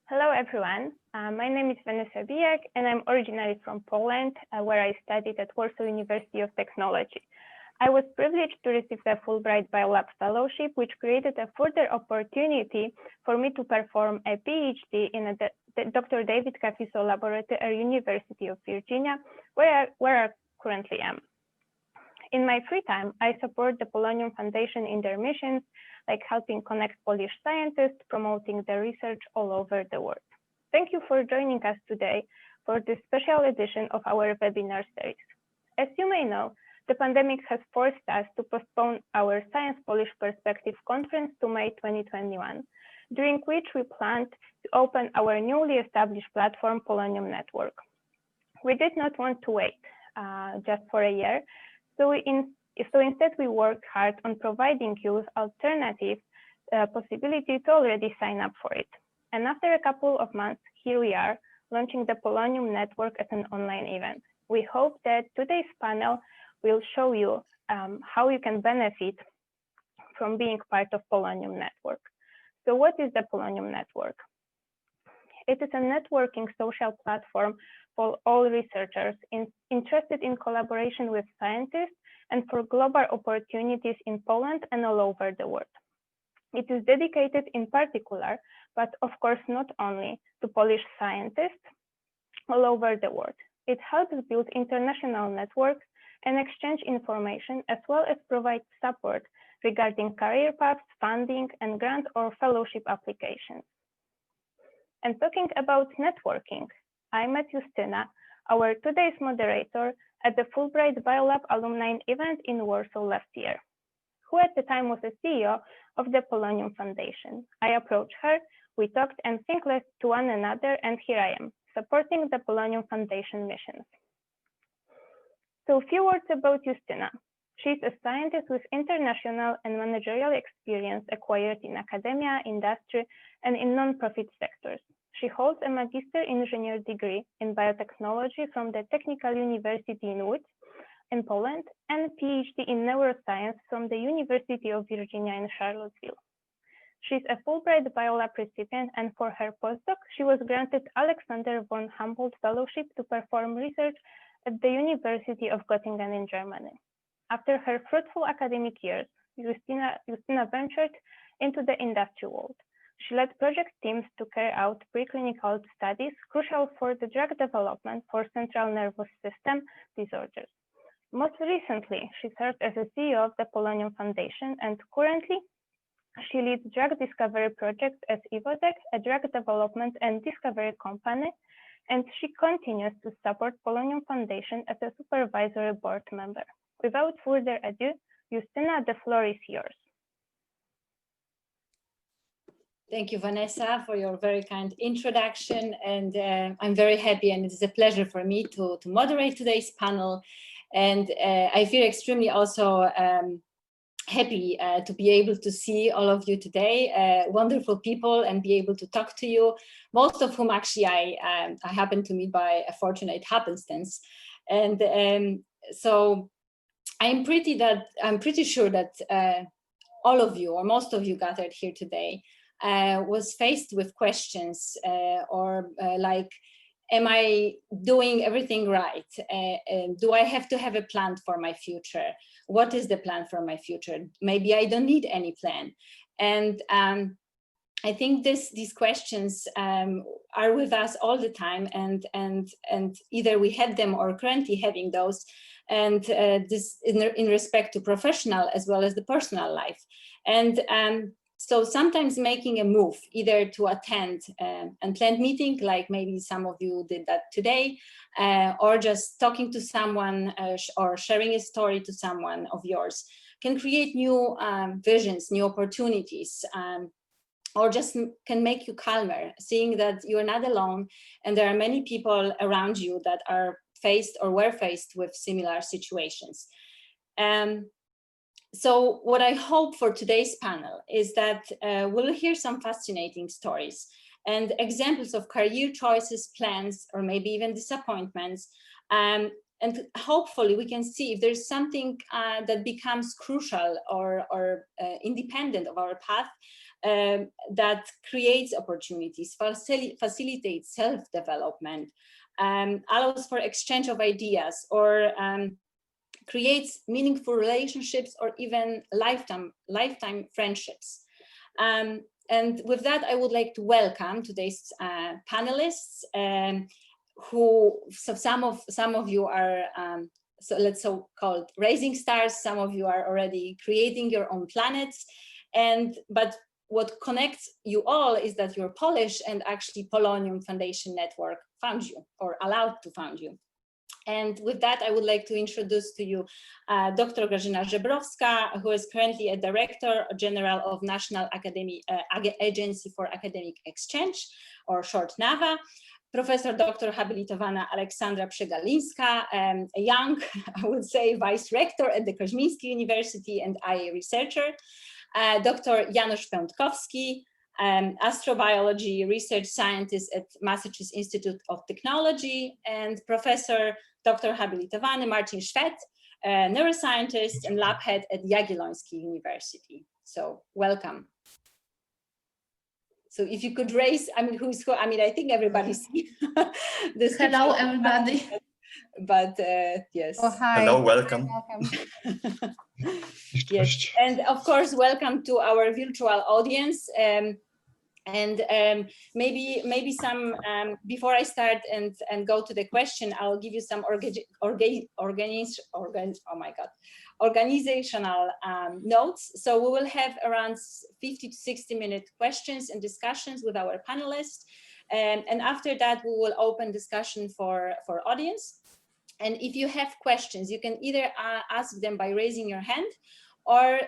Hello, everyone. My name is Vanessa Bijak, and I'm originally from Poland, where I studied at Warsaw University of Technology. I was privileged to receive the Fulbright Biolab Fellowship, which created a further opportunity for me to perform a PhD in the Dr. David Cafiso Laboratory at University of Virginia, where I currently am. In my free time, I support the Polonium Foundation in their missions, like helping connect Polish scientists, promoting their research all over the world. Thank you for joining us today for this special edition of our webinar series. As you may know, the pandemic has forced us to postpone our Science Polish Perspective conference to May 2021, during which we planned to open our newly established platform, Polonium Network. We did not want to wait just for a year, so instead we worked hard on providing you with alternative possibility to already sign up for it. And after a couple of months, here we are, launching the Polonium Network as an online event. We hope that today's panel will show you how you can benefit from being part of Polonium Network. So what is the Polonium Network? It is a networking social platform for all researchers interested in collaboration with scientists and for global opportunities in Poland and all over the world. It is dedicated in particular, but of course not only, to Polish scientists all over the world. It helps build international networks and exchange information, as well as provide support regarding career paths, funding, and grant or fellowship applications. And talking about networking, I met Justyna, our today's moderator, at the Fulbright Biolab alumni event in Warsaw last year, who at the time was the CEO of the Polonium Foundation. I approached her, we talked and think less to one another, and here I am, supporting the Polonium Foundation missions. So a few words about Justyna. She's a scientist with international and managerial experience acquired in academia, industry, and in non-profit sectors. She holds a Magister Engineer degree in biotechnology from the Technical University in Łódź in Poland and a PhD in neuroscience from the University of Virginia in Charlottesville. She's a Fulbright Biolab recipient, and for her postdoc, she was granted Aleksandra von Humboldt Fellowship to perform research at the University of Göttingen in Germany. After her fruitful academic years, Justyna ventured into the industry world. She led project teams to carry out preclinical studies crucial for the drug development for central nervous system disorders. Most recently, she served as the CEO of the Polonium Foundation, and currently she leads drug discovery projects at Evotec, a drug development and discovery company, and she continues to support Polonium Foundation as a supervisory board member. Without further ado, Justyna, the floor is yours. Thank you, Vanessa, for your very kind introduction. And I'm very happy, and it is a pleasure for me to moderate today's panel. And I feel extremely also happy to be able to see all of you today, wonderful people, and be able to talk to you, most of whom actually I happen to meet by a fortunate happenstance. And so I'm pretty sure that all of you, or most of you gathered here today, was faced with questions like, am I doing everything right? Do I have to have a plan for my future? What is the plan for my future? Maybe I don't need any plan. And I think these questions are with us all the time, and either we had them or currently having those, and this in respect to professional as well as the personal life. And so sometimes making a move, either to attend an unplanned meeting, like maybe some of you did that today, or just talking to someone or sharing a story to someone of yours, can create new visions, new opportunities, or just can make you calmer, seeing that you're not alone and there are many people around you that are faced or were faced with similar situations. So what I hope for today's panel is that we'll hear some fascinating stories and examples of career choices, plans, or maybe even disappointments. And hopefully we can see if there's something that becomes crucial or independent of our path that creates opportunities, facilitates self-development, allows for exchange of ideas, or creates meaningful relationships, or even lifetime friendships. And with that, I would like to welcome today's panelists, some of you are so-called rising stars. Some of you are already creating your own planets, but what connects you all is that you're Polish, and actually Polonium Foundation Network found you, or allowed to found you. And with that, I would like to introduce to you Dr. Grażyna Żebrowska, who is currently a Director General of National Agency for Academic Exchange, or short NAWA. Professor Dr. habilitowana Aleksandra Przegalińska, a young, I would say, Vice-Rector at the Koźmiński University and IA researcher. Dr. Janusz Pętkowski, astrobiology research scientist at Massachusetts Institute of Technology, and Professor Dr. habilitowany Marcin Szwed, neuroscientist and lab head at Jagiellonian University. So welcome. So if you could raise, I mean, who's who? I mean, I think everybody's this. Hello, everybody. But yes. Oh, hi. Hello, welcome. Yes, and of course, welcome to our virtual audience. Maybe some before I start and go to the question, I'll give you some organizational notes. So we will have around 50 to 60-minute questions and discussions with our panelists, and after that we will open discussion for audience. And if you have questions, you can either ask them by raising your hand, or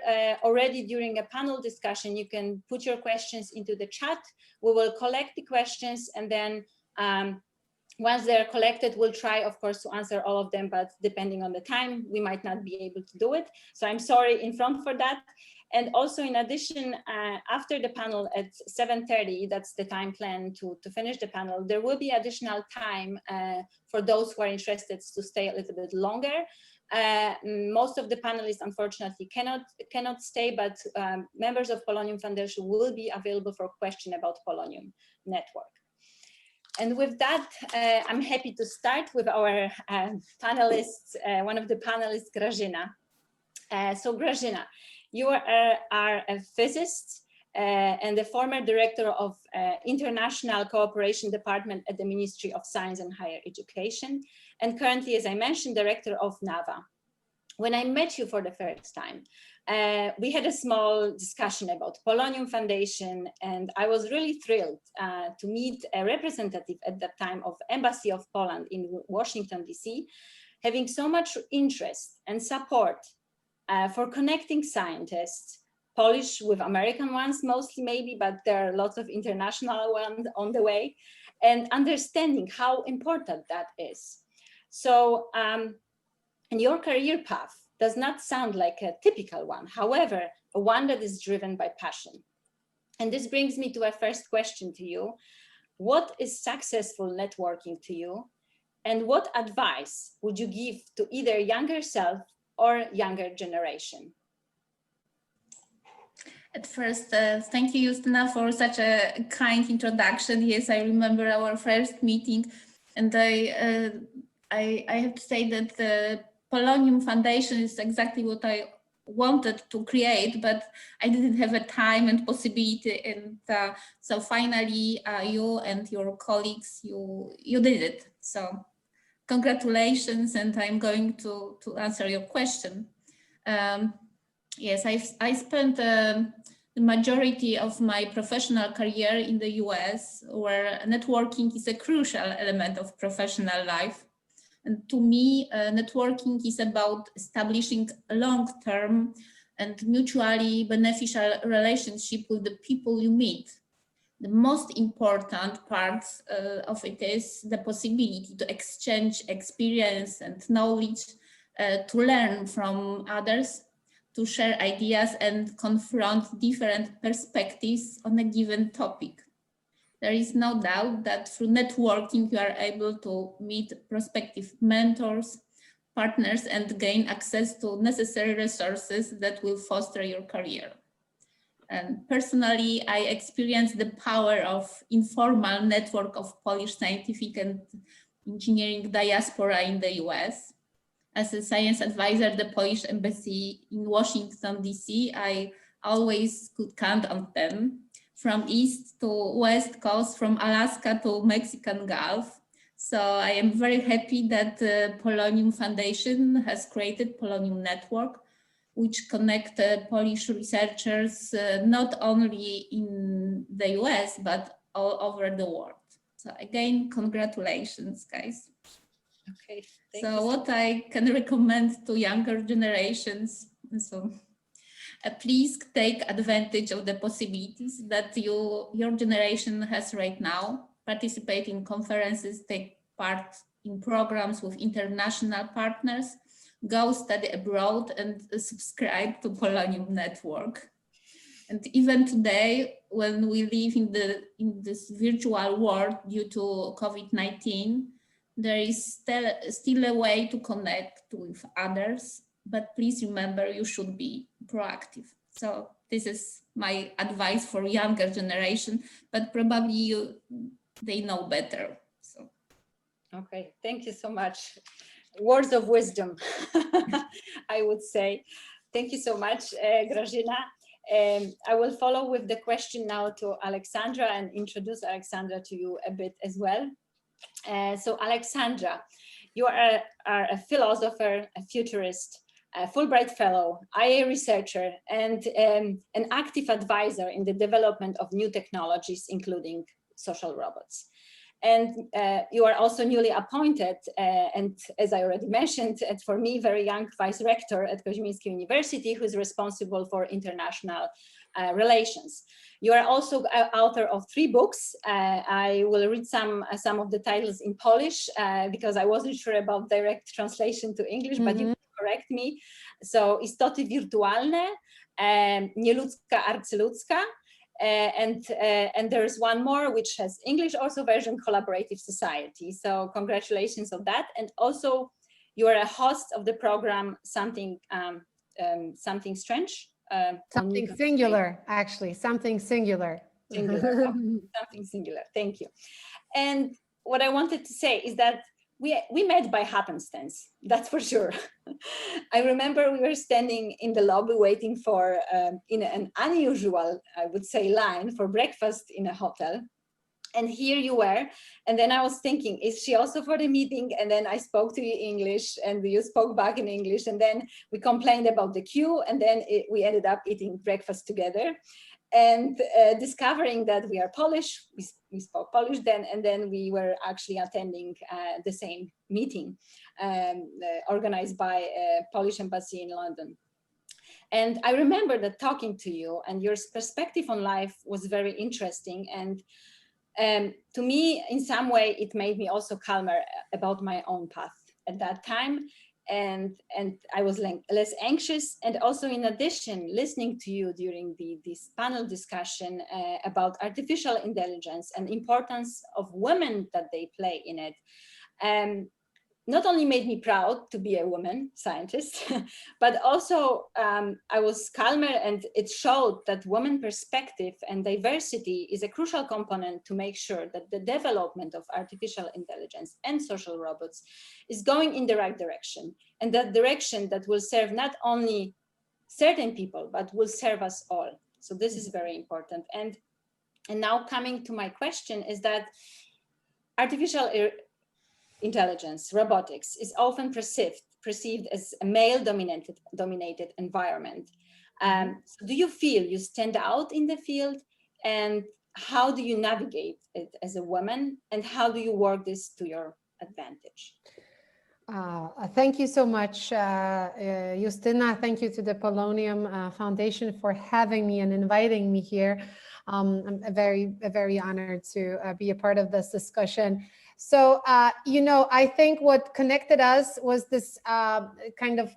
already during a panel discussion, you can put your questions into the chat. We will collect the questions, and then once they're collected, we'll try, of course, to answer all of them, but depending on the time, we might not be able to do it. So I'm sorry in front for that. And also, in addition, after the panel at 7:30, that's the time plan to finish the panel, there will be additional time for those who are interested to stay a little bit longer. Most of the panelists, unfortunately, cannot stay, but members of Polonium Foundation will be available for question about Polonium Network. And with that, I'm happy to start with our panelists, one of the panelists, Grażyna. So Grażyna, you are a physicist and the former director of International Cooperation Department at the Ministry of Science and Higher Education, and currently, as I mentioned, director of NAWA. When I met you for the first time, we had a small discussion about Polonium Foundation, and I was really thrilled to meet a representative at that time of Embassy of Poland in Washington, DC, having so much interest and support for connecting scientists, Polish with American ones mostly maybe, but there are lots of international ones on the way, and understanding how important that is. So, and your career path does not sound like a typical one, however, one that is driven by passion. And this brings me to a first question to you. What is successful networking to you? And what advice would you give to either younger self or younger generation? At first, thank you, Justyna, for such a kind introduction. Yes, I remember our first meeting, and I have to say that the Polonium Foundation is exactly what I wanted to create, but I didn't have a time and possibility, and so finally you and your colleagues, you did it. So congratulations, and I'm going to answer your question. Yes, I spent the majority of my professional career in the US, where networking is a crucial element of professional life. And to me, networking is about establishing a long-term and mutually beneficial relationship with the people you meet. The most important part of it is the possibility to exchange experience and knowledge, to learn from others, to share ideas and confront different perspectives on a given topic. There is no doubt that through networking, you are able to meet prospective mentors, partners, and gain access to necessary resources that will foster your career. And personally, I experienced the power of informal network of Polish scientific and engineering diaspora in the US. As a science advisor at the Polish embassy in Washington, DC, I always could count on them. From east to west coast, from Alaska to Mexican Gulf. So I am very happy that the Polonium Foundation has created Polonium Network, which connect Polish researchers not only in the US, but all over the world. So again, congratulations, guys. Okay. So what I can recommend to younger generations, so please take advantage of the possibilities that your generation has right now. Participate in conferences, take part in programs with international partners, go study abroad, and subscribe to Polonium Network. And even today, when we live in this virtual world due to COVID-19, there is still a way to connect with others, but please remember you should be proactive. So this is my advice for younger generation, but probably they know better. So. Okay, thank you so much. Words of wisdom, I would say. Thank you so much, Grażyna. I will follow with the question now to Aleksandra and introduce Aleksandra to you a bit as well. So Aleksandra, you are a philosopher, a futurist, a Fulbright Fellow, IA researcher, and an active advisor in the development of new technologies, including social robots. And you are also newly appointed, and as I already mentioned, for me, very young Vice-Rector at Koźmiński University, who is responsible for international relations. You are also author of 3 books. I will read some of the titles in Polish because I wasn't sure about direct translation to English, but you can correct me. So, Istoty wirtualne, Nieludzka arcyludzka, and there's one more which has English also version, Collaborative Society. So congratulations on that. And also you are a host of the program Something Strange. Something singular, actually, something singular. Something singular, thank you. And what I wanted to say is that we met by happenstance, that's for sure. I remember we were standing in the lobby waiting for, in an unusual, I would say, line for breakfast in a hotel. And here you were. And then I was thinking, is she also for the meeting? And then I spoke to you in English and you spoke back in English. And then we complained about the queue. And then we ended up eating breakfast together. And discovering that we are Polish, we spoke Polish then, and then we were actually attending the same meeting organized by Polish Embassy in London. And I remember that talking to you and your perspective on life was very interesting. And to me, in some way, it made me also calmer about my own path at that time. And I was less anxious. And also, in addition, listening to you during this panel discussion about artificial intelligence and importance of women that they play in it, not only made me proud to be a woman scientist, but also I was calmer, and it showed that women perspective and diversity is a crucial component to make sure that the development of artificial intelligence and social robots is going in the right direction, and that direction that will serve not only certain people, but will serve us all. So this is very important. And now coming to my question is that artificial intelligence, robotics, is often perceived as a male-dominated environment. So do you feel you stand out in the field, and how do you navigate it as a woman, and how do you work this to your advantage? Thank you so much, Justyna. Thank you to the Polonium Foundation for having me and inviting me here. I'm very honored to be a part of this discussion. So, I think what connected us was this kind of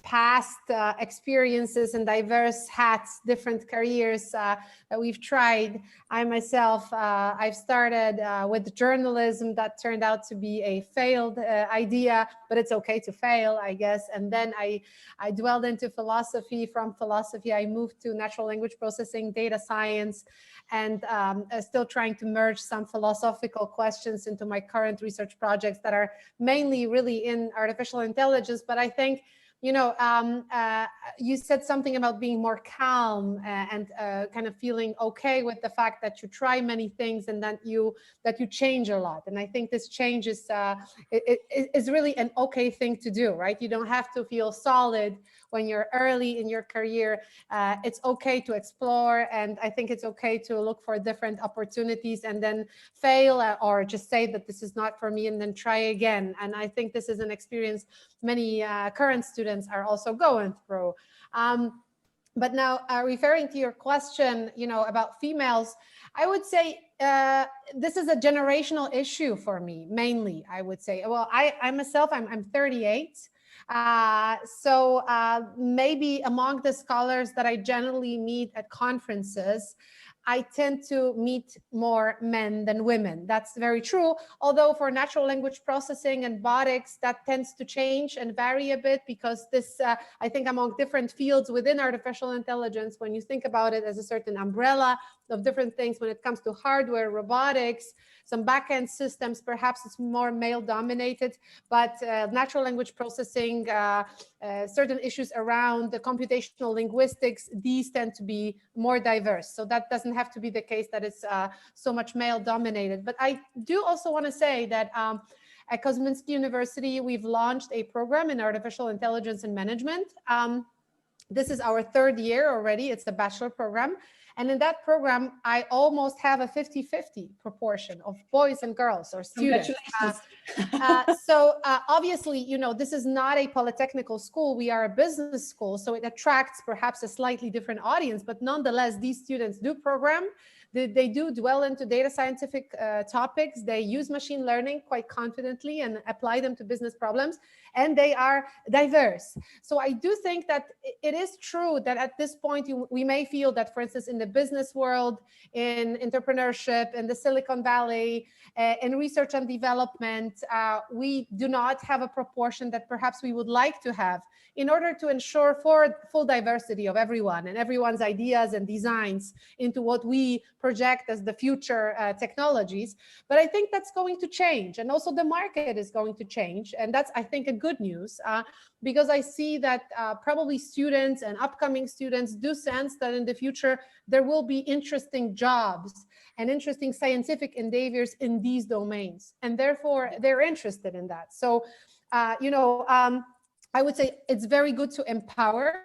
past experiences and diverse hats, different careers that we've tried. I myself, I've started with journalism. That turned out to be a failed idea, but it's okay to fail, I guess. And then I dwelled into philosophy. From philosophy, I moved to natural language processing, data science, and still trying to merge some philosophical questions into my current research projects that are mainly really in artificial intelligence. But I think, you know, you said something about being more calm and kind of feeling okay with the fact that you try many things and that you change a lot. And I think this change is really an okay thing to do, right? You don't have to feel solid when you're early in your career. It's okay to explore, and I think it's okay to look for different opportunities and then fail or just say that this is not for me and then try again. And I think this is an experience many current students are also going through. But now referring to your question, you know, about females, I would say this is a generational issue for me, mainly, I would say. Well, I myself, I'm 38. So maybe among the scholars that I generally meet at conferences, I tend to meet more men than women. That's very true. Although for natural language processing and botix, that tends to change and vary a bit, because this, I think among different fields within artificial intelligence, when you think about it as a certain umbrella of different things, when it comes to hardware, robotics, some backend systems, perhaps it's more male dominated, but natural language processing, certain issues around the computational linguistics, these tend to be more diverse. So that doesn't have to be the case that it's so much male dominated. But I do also want to say that at Koźmiński University, we've launched a program in artificial intelligence and management. This is our third year already. It's a bachelor program. And in that program, I almost have a 50-50 proportion of boys and girls or students. So obviously, you know, this is not a polytechnical school. We are a business school, so it attracts perhaps a slightly different audience. But nonetheless, these students do program. They do dwell into data scientific topics. They use machine learning quite confidently and apply them to business problems. And they are diverse. So I do think that it is true that at this point, we may feel that, for instance, in the business world, in entrepreneurship, in the Silicon Valley, in research and development, we do not have a proportion that perhaps we would like to have in order to ensure full diversity of everyone and everyone's ideas and designs into what we project as the future technologies. But I think that's going to change. And also the market is going to change. And that's, I think, a good news, because I see that probably students and upcoming students do sense that in the future, there will be interesting jobs and interesting scientific endeavors in these domains. And therefore, they're interested in that. So, you know, I would say it's very good to empower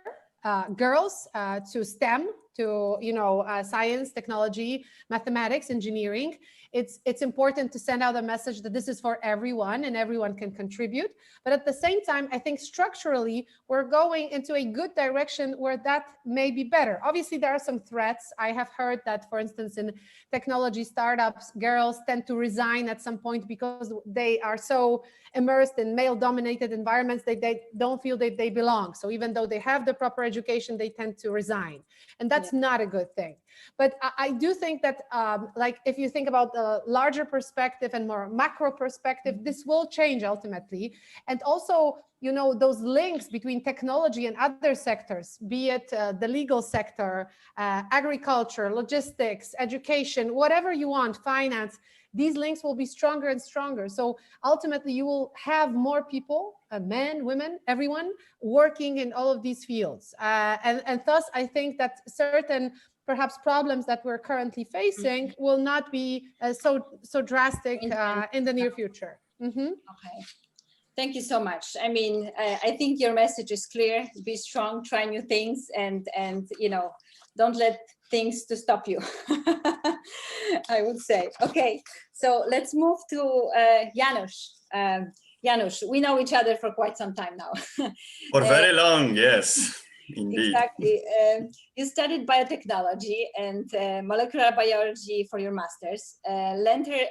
girls to STEM, to, you know, science, technology, mathematics, engineering. It's important to send out a message that this is for everyone and everyone can contribute. But at the same time, I think structurally, we're going into a good direction where that may be better. Obviously, there are some threats. I have heard that, for instance, in technology startups, girls tend to resign at some point because they are so immersed in male-dominated environments, they don't feel that they belong. So even though they have the proper education, they tend to resign. And that's not a good thing. But I do think that, like, if you think about the larger perspective and more macro perspective, this will change ultimately. And also, you know, those links between technology and other sectors, be it the legal sector, agriculture, logistics, education, whatever you want, finance, these links will be stronger and stronger. So ultimately, you will have more people, men, women, everyone, working in all of these fields. And thus, I think that certain perhaps problems that we're currently facing will not be so drastic in the near future. Okay. Thank you so much. I mean, I think your message is clear. Be strong, try new things, and you know, don't let things to stop you. I would say. Okay, so let's move to Janusz. Janusz, we know each other for quite some time now. For very long, yes. Indeed. Exactly. You studied biotechnology and molecular biology for your master's. Later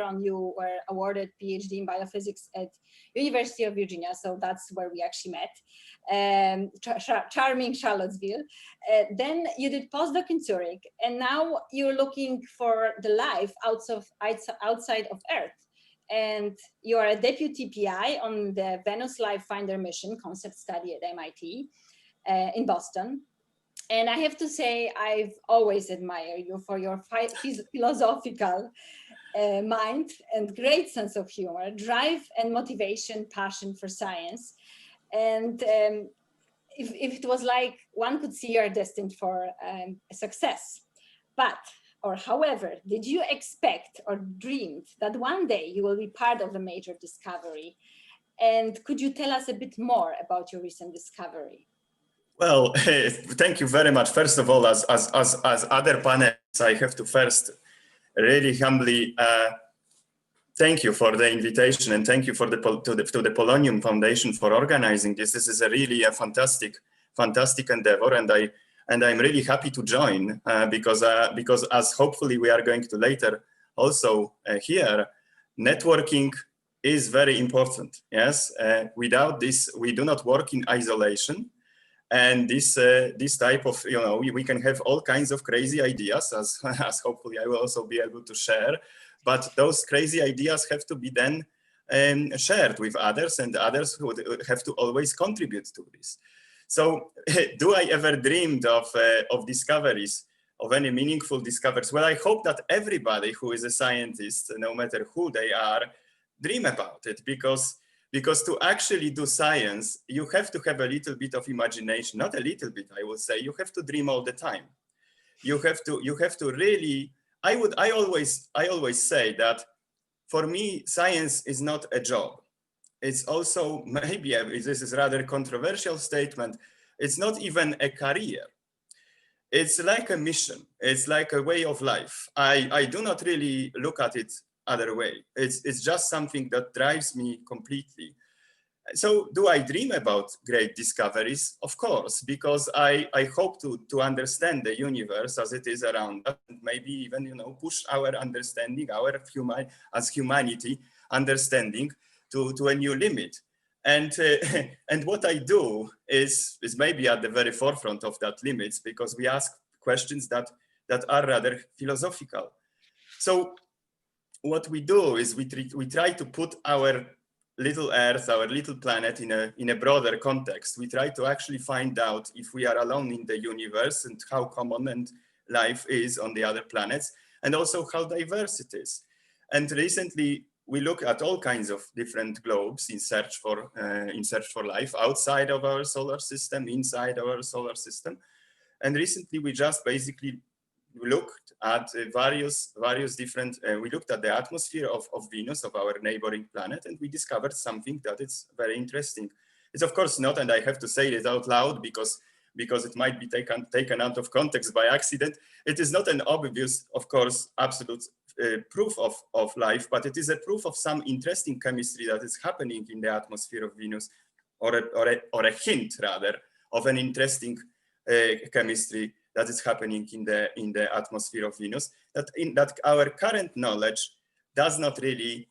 on, you were awarded PhD in biophysics at University of Virginia. So that's where we actually met. Charming Charlottesville. Then you did postdoc in Zurich, and now you're looking for the life outside of Earth. And you are a deputy PI on the Venus Life Finder mission concept study at MIT in Boston. And I have to say, I've always admired you for your philosophical mind and great sense of humor, drive and motivation, passion for science. And if it was like one could see you're destined for success. However, did you expect or dreamed that one day you will be part of a major discovery? And could you tell us a bit more about your recent discovery? Well, thank you very much. First of all, as other panelists, I have to first really humbly thank you for the invitation, and thank you to the Polonium Foundation for organizing this. This is really a fantastic endeavor, and I'm really happy to join because as hopefully we are going to later also hear, networking is very important. Yes, without this, we do not work in isolation. And this type of, we can have all kinds of crazy ideas, as hopefully I will also be able to share. But those crazy ideas have to be then shared with others, and others who have to always contribute to this. So do I ever dreamed of discoveries, of any meaningful discoveries? Well, I hope that everybody who is a scientist, no matter who they are, dream about it, because to actually do science, you have to have a little bit of imagination, not a little bit, I would say. You have to dream all the time. You have to really, I always say that for me, science is not a job. It's also, maybe this is a rather controversial statement, it's not even a career. It's like a mission. It's like a way of life. I do not really look at it other way. It's just something that drives me completely. So do I dream about great discoveries? Of course, because I hope to understand the universe as it is around us, and maybe even push our understanding, as humanity understanding to a new limit. And what I do is maybe at the very forefront of that limits, because we ask questions that are rather philosophical. So what we do is we try to put our little Earth, our little planet in a broader context. We try to actually find out if we are alone in the universe and how common and life is on the other planets, and also how diverse it is. And recently we look at all kinds of different globes in search for life outside of our solar system, inside our solar system. And recently we just basically looked at various different, we looked at the atmosphere of Venus, of our neighboring planet, and we discovered something that is very interesting. It's of course not, and I have to say it out loud because it might be taken out of context by accident. It is not an obvious, of course, absolute proof of life, but it is a proof of some interesting chemistry that is happening in the atmosphere of Venus, or a hint rather of an interesting chemistry that is happening in the atmosphere of Venus, that our current knowledge cannot really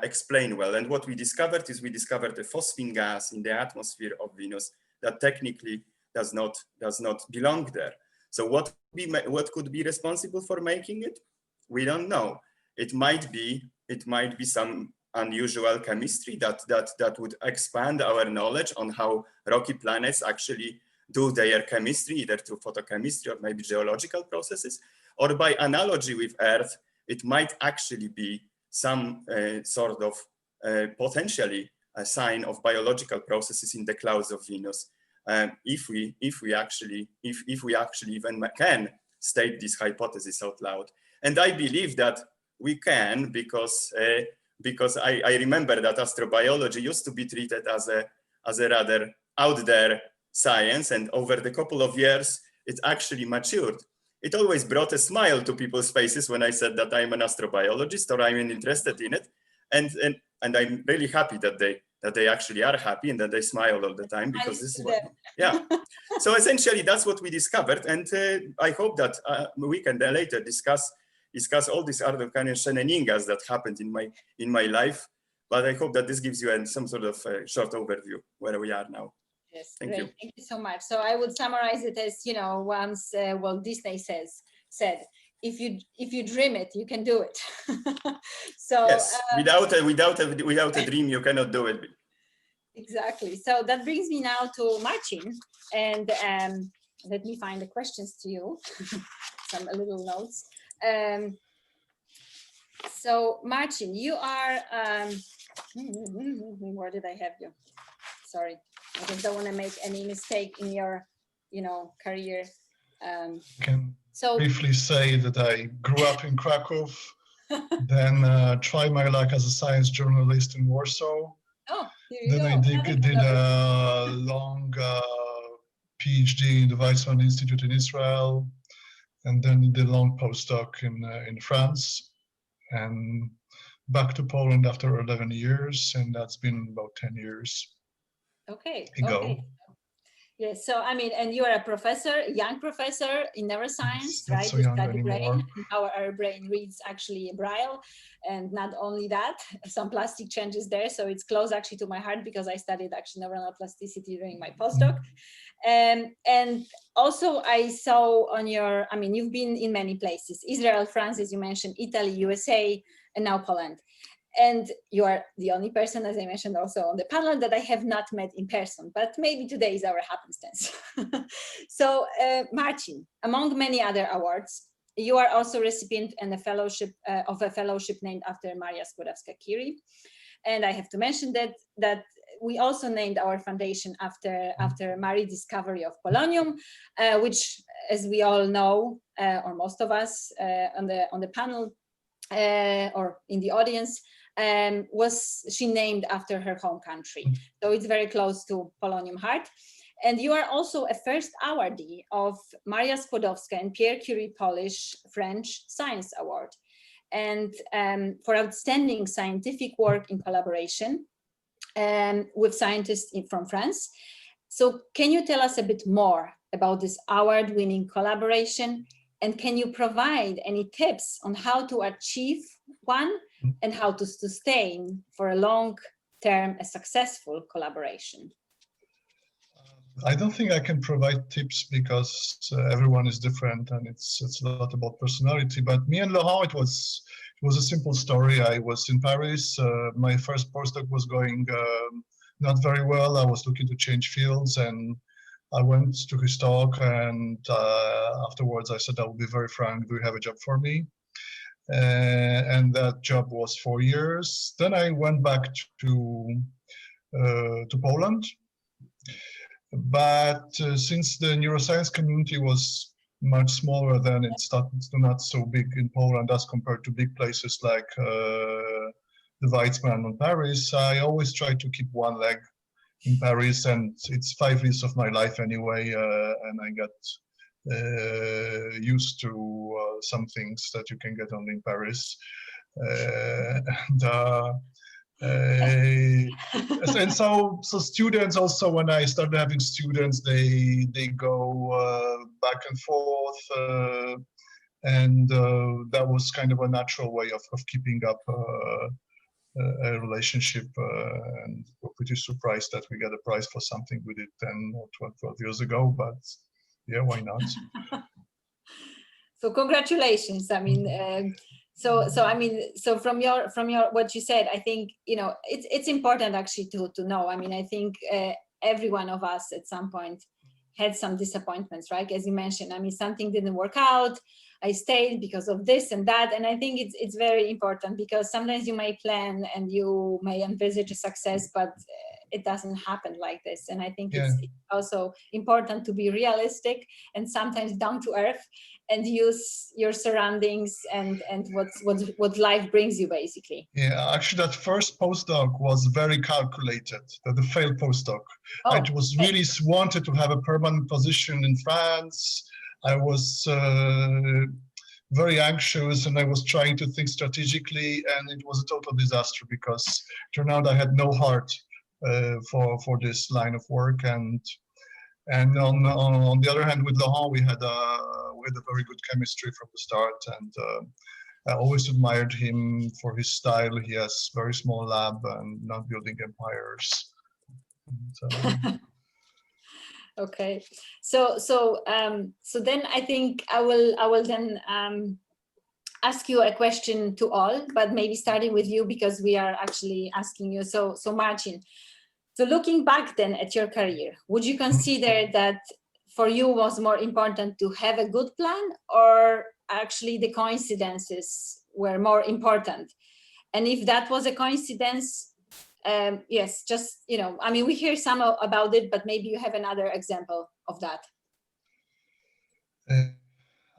explain well. And what we discovered is we discovered a phosphine gas in the atmosphere of Venus that technically does not belong there. So what could be responsible for making it? We don't know. It might be some unusual chemistry that would expand our knowledge on how rocky planets actually do their chemistry, either through photochemistry or maybe geological processes, or by analogy with Earth, it might actually be some sort of potentially a sign of biological processes in the clouds of Venus. If we actually even can state this hypothesis out loud. And I believe that we can, because I remember that astrobiology used to be treated as a rather out there science, and over the couple of years it actually matured. It always brought a smile to people's faces when I said that I'm an astrobiologist or I'm interested in it, and I'm really happy that that they actually are happy and that they smile all the time, because this is what, yeah. So essentially that's what we discovered. And I hope that we can then later discuss all these other kind of shenanigans that happened in my life. But I hope that this gives you some sort of short overview where we are now. Yes, Thank great. you. Thank you so much. So I would summarize it as, you know, once Walt Disney said, if you dream it, you can do it. So yes, without a dream, you cannot do it. Exactly. So that brings me now to Marcin, and let me find the questions to you. Some little notes. So Marcin, you are, where did I have you? Sorry, I just don't want to make any mistake in your, you know, career. Can So briefly say that I grew up in Krakow, then tried my luck as a science journalist in Warsaw. oh, here you Then go. I did a long PhD in the Weizmann Institute in Israel, and then did a long postdoc in France, and back to Poland after 11 years, and that's been about 10 years ago. Okay. Yes, so I mean, and you are a professor, a young professor in neuroscience, Not right? so You young study anymore. brain, and how our brain reads actually Braille, and not only that, some plastic changes there. So it's close actually to my heart, because I studied actually neuronal plasticity during my postdoc. And also I saw on your, I mean, you've been in many places: Israel, France, as you mentioned, Italy, USA, and now Poland. And you are the only person, as I mentioned also on the panel, that I have not met in person, but maybe today is our happenstance. So Marcin, among many other awards, you are also recipient and a fellowship named after Maria Skłodowska-Curie. And I have to mention that we also named our foundation after Marie's discovery of polonium, which, as we all know, or most of us on the panel or in the audience, was she named after her home country. So it's very close to Polonium heart. And you are also a first awardee of Maria Skłodowska and Pierre Curie Polish-French Science Award, and for outstanding scientific work in collaboration with scientists from France. So can you tell us a bit more about this award-winning collaboration? And can you provide any tips on how to achieve one and how to sustain for a long term a successful collaboration? I don't think I can provide tips, because everyone is different, and it's a lot about personality. But me and Laurent, it was a simple story. I was in Paris. My first postdoc was going not very well. I was looking to change fields, and I went to his talk, and afterwards I said, I will be very frank, do you have a job for me? And that job was 4 years. Then I went back to Poland. But since the neuroscience community was much smaller then, it's not so big in Poland as compared to big places like the Weizmann in Paris, I always try to keep one leg in Paris, and it's 5 years of my life anyway, and I got used to some things that you can get only in Paris. And so students also, when I started having students, they go back and forth, and that was kind of a natural way of keeping up a relationship, and we're pretty surprised that we got a prize for something we did 10 or 12 years ago, but yeah, why not? So congratulations. I mean, so from your what you said, I think, you know, it's important actually to know. I mean, I think every one of us at some point had some disappointments, right? As you mentioned, I mean, something didn't work out. I stayed because of this and that. And I think it's very important, because sometimes you may plan and you may envisage a success, but it doesn't happen like this. And I think it's also important to be realistic and sometimes down to earth, and use your surroundings and what life brings you, basically. Yeah, actually that first postdoc was very calculated, the failed postdoc. I was really wanted to have a permanent position in France. I was very anxious, and I was trying to think strategically, and it was a total disaster, because it turned out I had no heart for this line of work. And on the other hand, with Laurent, we had a very good chemistry from the start, and I always admired him for his style. He has very small lab and not building empires. And, okay, so then I think I will then ask you a question to all, but maybe starting with you because we are actually asking you. So Marcin, so looking back then at your career, would you consider that for you was more important to have a good plan, or actually the coincidences were more important? And if that was a coincidence, yes, just, you know, I mean, we hear some about it, but maybe you have another example of that.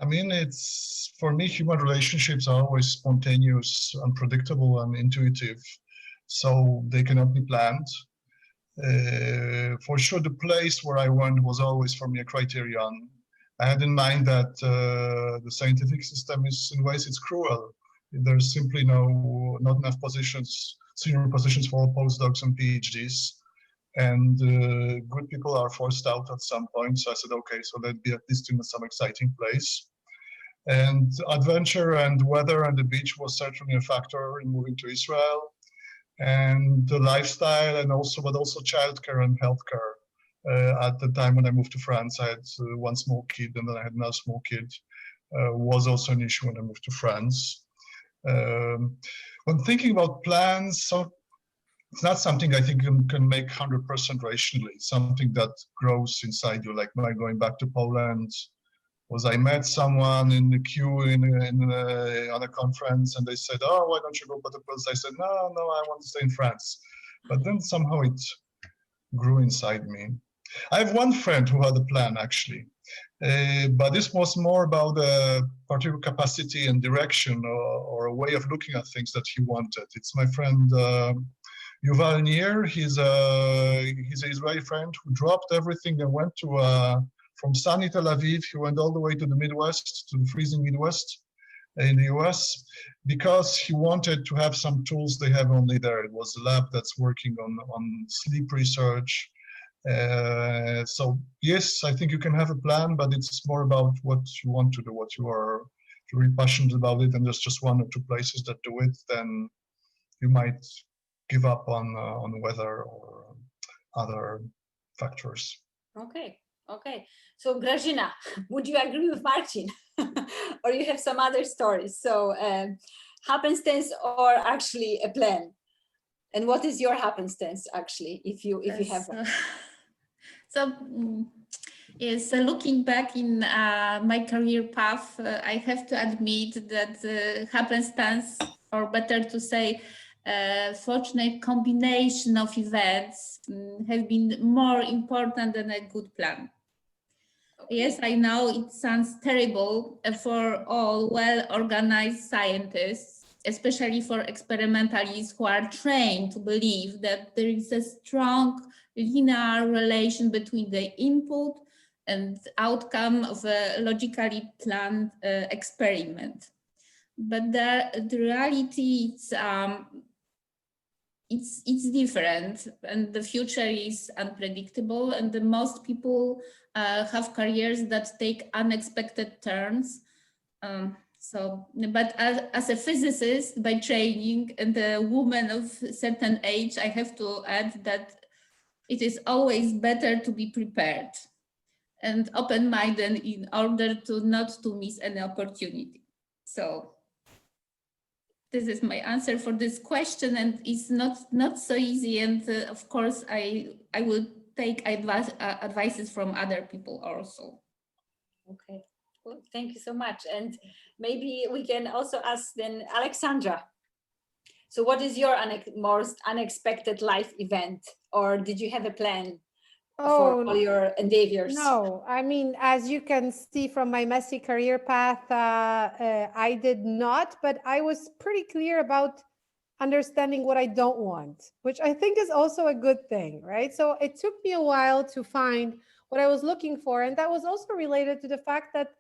I mean, it's, for me, human relationships are always spontaneous, unpredictable, and intuitive, so they cannot be planned. For sure, the place where I went was always for me a criterion. I had in mind that the scientific system is, in ways, it's cruel. There's simply not enough positions, senior positions for all postdocs and PhDs, and good people are forced out at some point. So I said, okay, so let's be at least in some exciting place. And adventure and weather and the beach was certainly a factor in moving to Israel. And the lifestyle, and but also childcare and healthcare. At the time when I moved to France, I had one small kid, and then I had another small kid. Was also an issue when I moved to France. When thinking about plans, so it's not something I think you can make 100% rationally. It's something that grows inside you. Like when going back to Poland, was I met someone in the queue on a conference, and they said, "Oh, why don't you go to Poland?" I said, "No, I want to stay in France." But then somehow it grew inside me. I have one friend who had a plan, actually, but this was more about a particular capacity and direction, or a way of looking at things that he wanted. It's my friend Yuval Nir. He's an Israeli friend who dropped everything and went to from sunny Tel Aviv. He went all the way to the Midwest, to the freezing Midwest in the US, because he wanted to have some tools they have only there. It was a lab that's working on sleep research. So yes, I think you can have a plan, but it's more about what you want to do, what you are really passionate about it, and there's just one or two places that do it, then you might give up on weather or other factors. Okay. So Grażyna, would you agree with Marcin, or you have some other stories? So happenstance or actually a plan? And what is your happenstance actually, if you have one? So yes, looking back in my career path, I have to admit that happenstance, or better to say, fortunate combination of events have been more important than a good plan. Yes, I know it sounds terrible for all well-organized scientists, especially for experimentalists who are trained to believe that there is a strong linear relation between the input and outcome of a logically planned experiment. But the reality it's different, and the future is unpredictable, and the most people have careers that take unexpected turns. But as a physicist by training and a woman of certain age, I have to add that it is always better to be prepared and open-minded in order to not to miss any opportunity. So this is my answer for this question, and it's not so easy. And of course, I will take advices from other people also. Okay, well, thank you so much. And maybe we can also ask then Aleksandra. So what is your most unexpected life event, or did you have a plan for all your endeavors? No, I mean, as you can see from my messy career path, I did not, but I was pretty clear about understanding what I don't want, which I think is also a good thing, right? So it took me a while to find what I was looking for. And that was also related to the fact that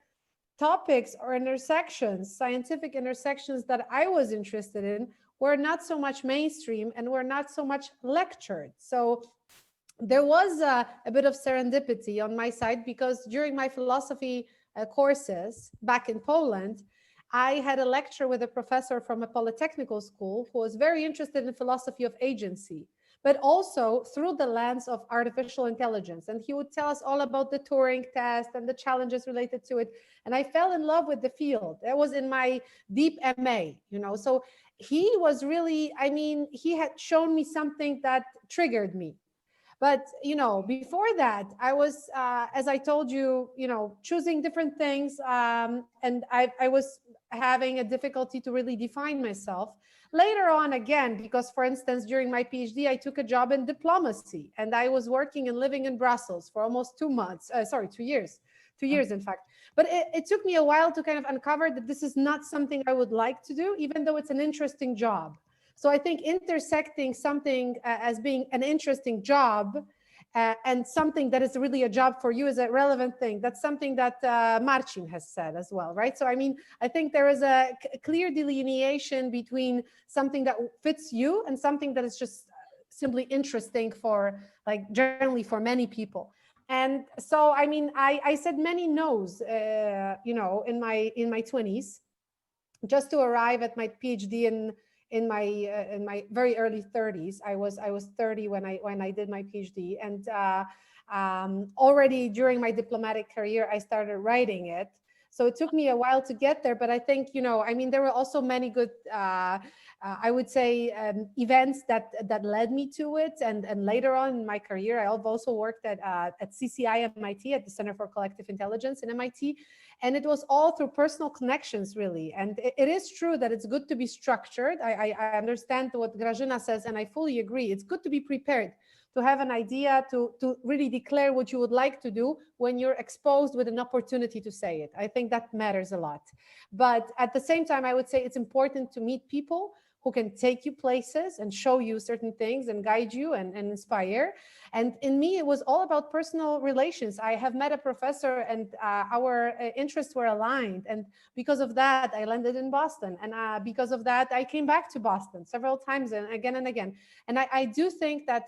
topics or intersections, scientific intersections that I was interested in were not so much mainstream and were not so much lectured. So there was a bit of serendipity on my side, because during my philosophy courses back in Poland, I had a lecture with a professor from a polytechnical school who was very interested in philosophy of agency, but also through the lens of artificial intelligence. And he would tell us all about the Turing test and the challenges related to it. And I fell in love with the field. That was in my deep MA, So he was really, he had shown me something that triggered me. But, before that, I was, as I told you, choosing different things. And I was having a difficulty to really define myself. Later on, again, because, for instance, during my PhD, I took a job in diplomacy, and I was working and living in Brussels for almost 2 months, 2 years. 2 years, in fact. But it took me a while to kind of uncover that this is not something I would like to do, even though it's an interesting job. So I think intersecting something as being an interesting job and something that is really a job for you is a relevant thing. That's something that Marcin has said as well, right? So, I think there is a clear delineation between something that fits you and something that is just simply interesting for, generally for many people. And so, I said many no's, in my 20s, just to arrive at my PhD in my very early 30s. I was 30 when I did my PhD, and already during my diplomatic career, I started writing it. So it took me a while to get there, but I think, there were also many good, I would say, events that led me to it. And later on in my career, I've also worked at CCI MIT, at the Center for Collective Intelligence in MIT. And it was all through personal connections, really. And it is true that it's good to be structured. I understand what Grażyna says, and I fully agree. It's good to be prepared, to have an idea, to really declare what you would like to do when you're exposed with an opportunity to say it. I think that matters a lot. But at the same time, I would say it's important to meet people who can take you places and show you certain things and guide you and inspire. And in me, it was all about personal relations. I have met a professor, and our interests were aligned. And because of that, I landed in Boston. And because of that, I came back to Boston several times and again and again. And I do think that,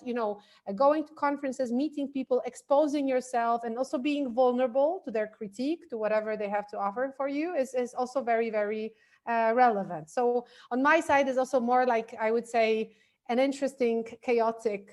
going to conferences, meeting people, exposing yourself, and also being vulnerable to their critique, to whatever they have to offer for you is also very, very relevant. So on my side is also more like, I would say, an interesting, chaotic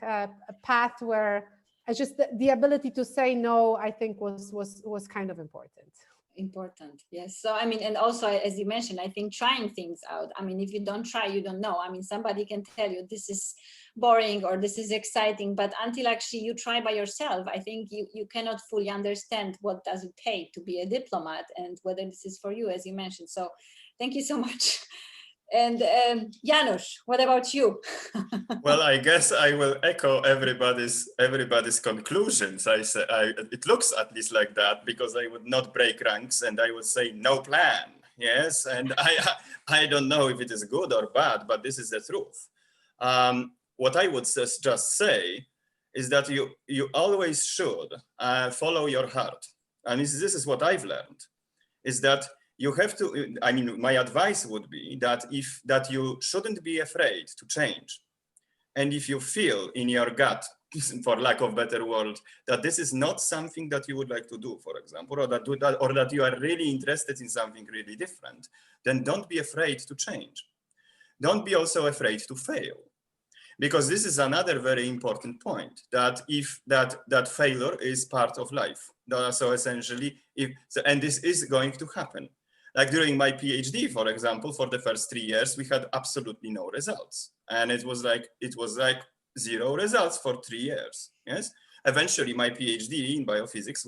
path where just the ability to say no, I think was kind of important. Important, yes. So and also, as you mentioned, I think trying things out. If you don't try, you don't know. Somebody can tell you this is boring or this is exciting, but until actually you try by yourself, I think you cannot fully understand what does it take to be a diplomat and whether this is for you, as you mentioned. So thank you so much. And Janusz, what about you? Well, I guess I will echo everybody's conclusions. It looks at least like that, because I would not break ranks and I would say no plan. Yes, and I don't know if it is good or bad, but this is the truth. What I would just say is that you always should follow your heart, and this is what I've learned, is that you have to, my advice would be that you shouldn't be afraid to change. And if you feel in your gut, for lack of a better word, that this is not something that you would like to do, for example, or that you are really interested in something really different, then don't be afraid to change. Don't be also afraid to fail. Because this is another very important point, that failure is part of life. So essentially, and this is going to happen. Like during my PhD, for example, for the first 3 years, we had absolutely no results. And it was like 0 results for 3 years. Yes. Eventually, my PhD in biophysics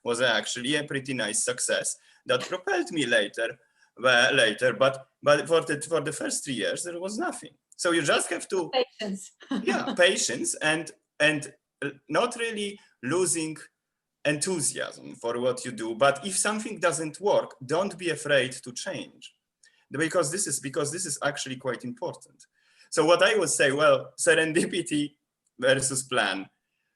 was actually a pretty nice success that propelled me later. But for the first 3 years, there was nothing. So you just have to patience and not really losing enthusiasm for what you do. But if something doesn't work, don't be afraid to change, because this is actually quite important. So what I would say, well, serendipity versus plan.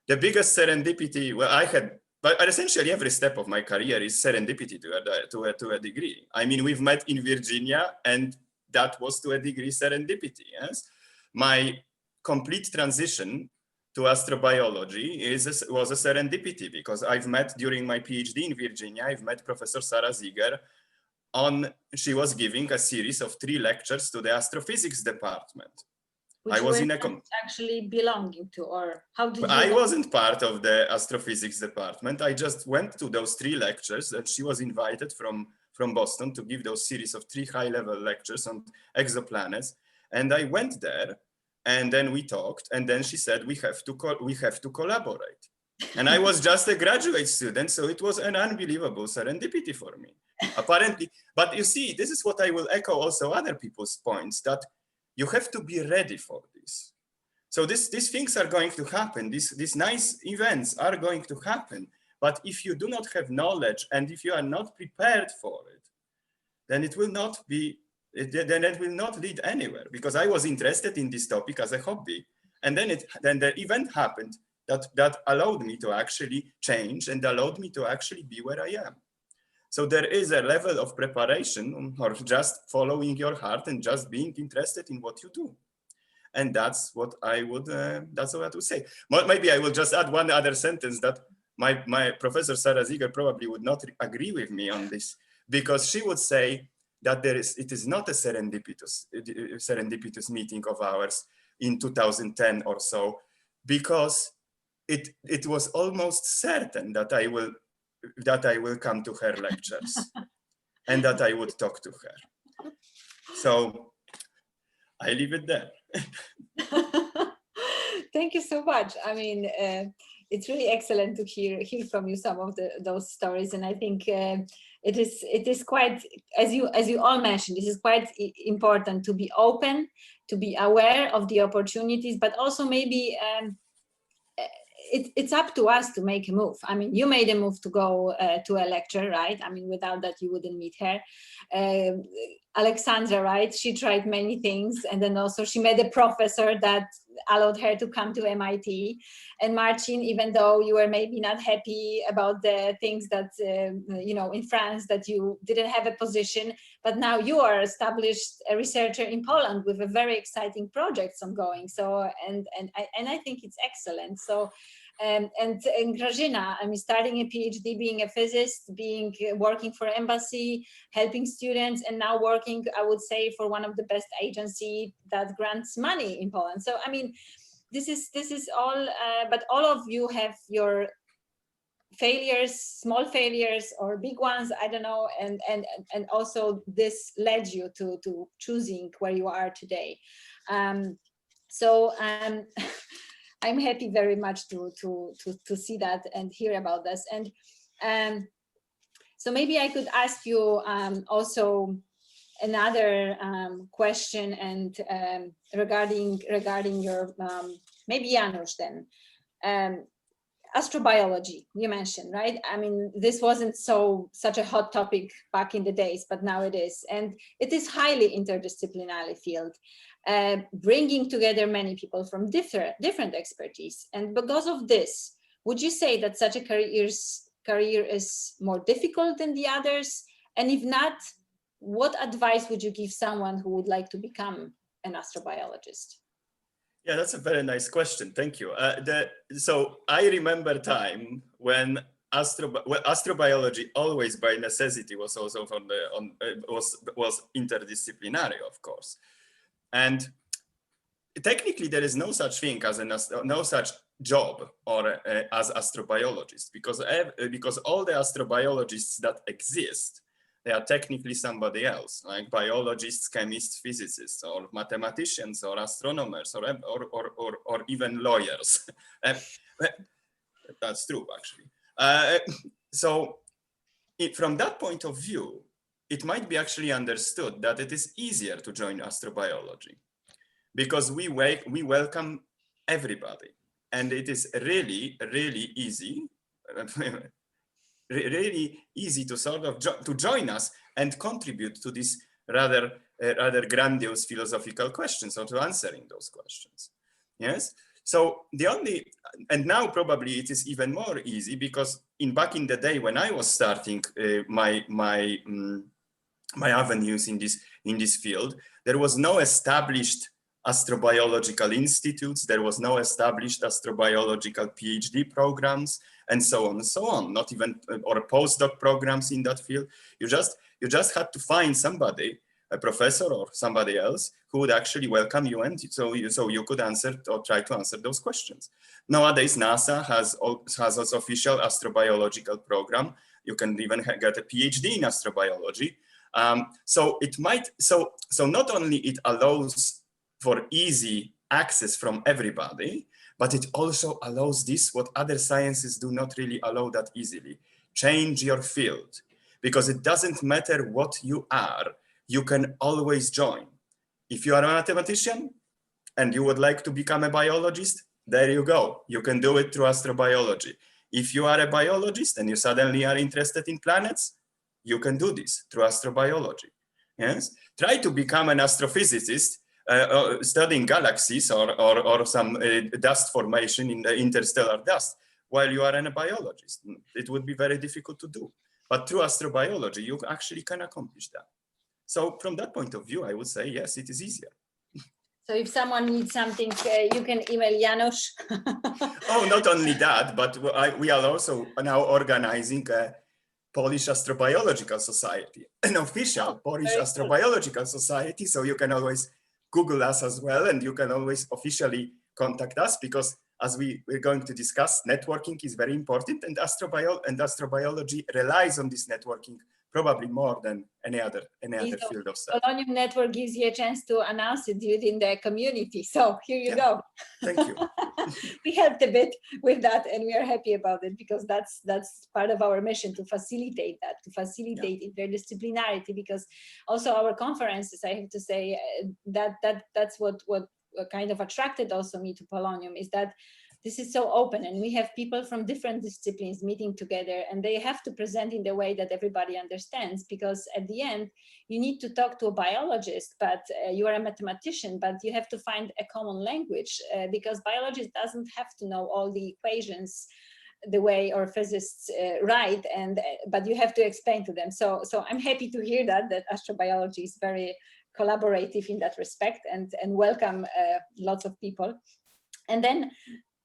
The biggest serendipity, well, I had, but essentially every step of my career is serendipity to a degree. We've met in Virginia, and that was to a degree serendipity. Yes, my complete transition to astrobiology was a serendipity, because I've met during my PhD in Virginia, I've met Professor Sarah Ziger she was giving a series of 3 lectures to the astrophysics department. Which I was you in a actually belonging to, or how did you? I wasn't part of the astrophysics department. I just went to those 3 lectures that she was invited from Boston to give those series of 3 high-level lectures on exoplanets. And I went there, and then we talked, and then she said, we have to collaborate. And I was just a graduate student, so it was an unbelievable serendipity for me, apparently. But you see, this is what I will echo also other people's points, that you have to be ready for this. So these things are going to happen. These nice events are going to happen. But if you do not have knowledge, and if you are not prepared for it, then it will not lead anywhere. Because I was interested in this topic as a hobby, and then the event happened that allowed me to actually change and allowed me to actually be where I am. So there is a level of preparation, or just following your heart and just being interested in what you do. And that's what I would say. Maybe I will just add one other sentence, that my Professor Sarah Ziger probably would not agree with me on this, because she would say that it is not a serendipitous meeting of ours in 2010 or so, because it was almost certain that I will come to her lectures and that I would talk to her. So I leave it there. Thank you so much. I mean, it's really excellent to hear from you some of those stories, and I think it is quite, as you all mentioned, this is quite important to be open, to be aware of the opportunities, but also maybe it's up to us to make a move. I mean, you made a move to go to a lecture, right? I mean, without that, you wouldn't meet her. Aleksandra, right? She tried many things, and then also she met a professor that allowed her to come to MIT. And Marcin, even though you were maybe not happy about the things that, in France, that you didn't have a position, but now you are established a researcher in Poland with a very exciting projects ongoing. So, and I think it's excellent. So, and Grażyna, I mean, starting a PhD, being a physicist, working for embassy, helping students, and now working, I would say, for one of the best agency that grants money in Poland. So, I mean, this is all, but all of you have your failures, small failures or big ones, I don't know, and also this led you to choosing where you are today. I'm happy very much to see that and hear about this. And so maybe I could ask you also another question, and regarding your maybe Janusz then. Astrobiology, you mentioned, right? I mean, this wasn't such a hot topic back in the days, but now it is. And it is highly interdisciplinary field, bringing together many people from different expertise. And because of this, would you say that such a career is more difficult than the others? And if not, what advice would you give someone who would like to become an astrobiologist? Yeah, that's a very nice question. Thank you. So I remember a time when astrobiology always by necessity was also was interdisciplinary, of course. And technically there is no such thing as no such job or as astrobiologist, because all the astrobiologists that exist, they are technically somebody else, like biologists, chemists, physicists, or mathematicians, or astronomers, or even lawyers. That's true, actually. So from that point of view, it might be actually understood that it is easier to join astrobiology, because we welcome everybody, and it is really, really easy. Really easy to sort of to join us and contribute to these rather grandiose philosophical questions, or to answering those questions. Yes. So and now probably it is even more easy, because back in the day when I was starting my avenues in this field. There was no established astrobiological institutes. There was no established astrobiological PhD programs, and so on and so on. Not even or postdoc programs in that field. You just had to find somebody, a professor or somebody else, who would actually welcome you, and so you could answer or try to answer those questions. Nowadays, NASA has its official astrobiological program. You can even get a PhD in astrobiology. So not only it allows for easy access from everybody, but it also allows this, what other sciences do not really allow that easily. Change your field, because it doesn't matter what you are, you can always join. If you are a mathematician and you would like to become a biologist, there you go. You can do it through astrobiology. If you are a biologist and you suddenly are interested in planets, you can do this through astrobiology. Yes, try to become an astrophysicist studying galaxies or some dust formation in the interstellar dust while you are a biologist. It would be very difficult to do. But through astrobiology, you actually can accomplish that. So from that point of view, I would say, yes, it is easier. So if someone needs something, you can email Janusz. Oh, not only that, but we are also now organizing a Polish Astrobiological Society, an official Polish Astrobiological Society. So you can always Google us as well, and you can always officially contact us, because as we're going to discuss, networking is very important, and astrobiology relies on this networking probably more than any other field of study. Polonium network gives you a chance to announce it within the community. So here you go. Thank you. We helped a bit with that, and we are happy about it, because that's part of our mission, to facilitate that, to facilitate interdisciplinarity. Because also our conferences, I have to say, that's what kind of attracted also me to Polonium, is that this is so open, and we have people from different disciplines meeting together, and they have to present in the way that everybody understands, because at the end, you need to talk to a biologist, but you are a mathematician, but you have to find a common language, because biologists doesn't have to know all the equations the way our physicists write, but you have to explain to them. So I'm happy to hear that astrobiology is very collaborative in that respect, and welcome lots of people. And then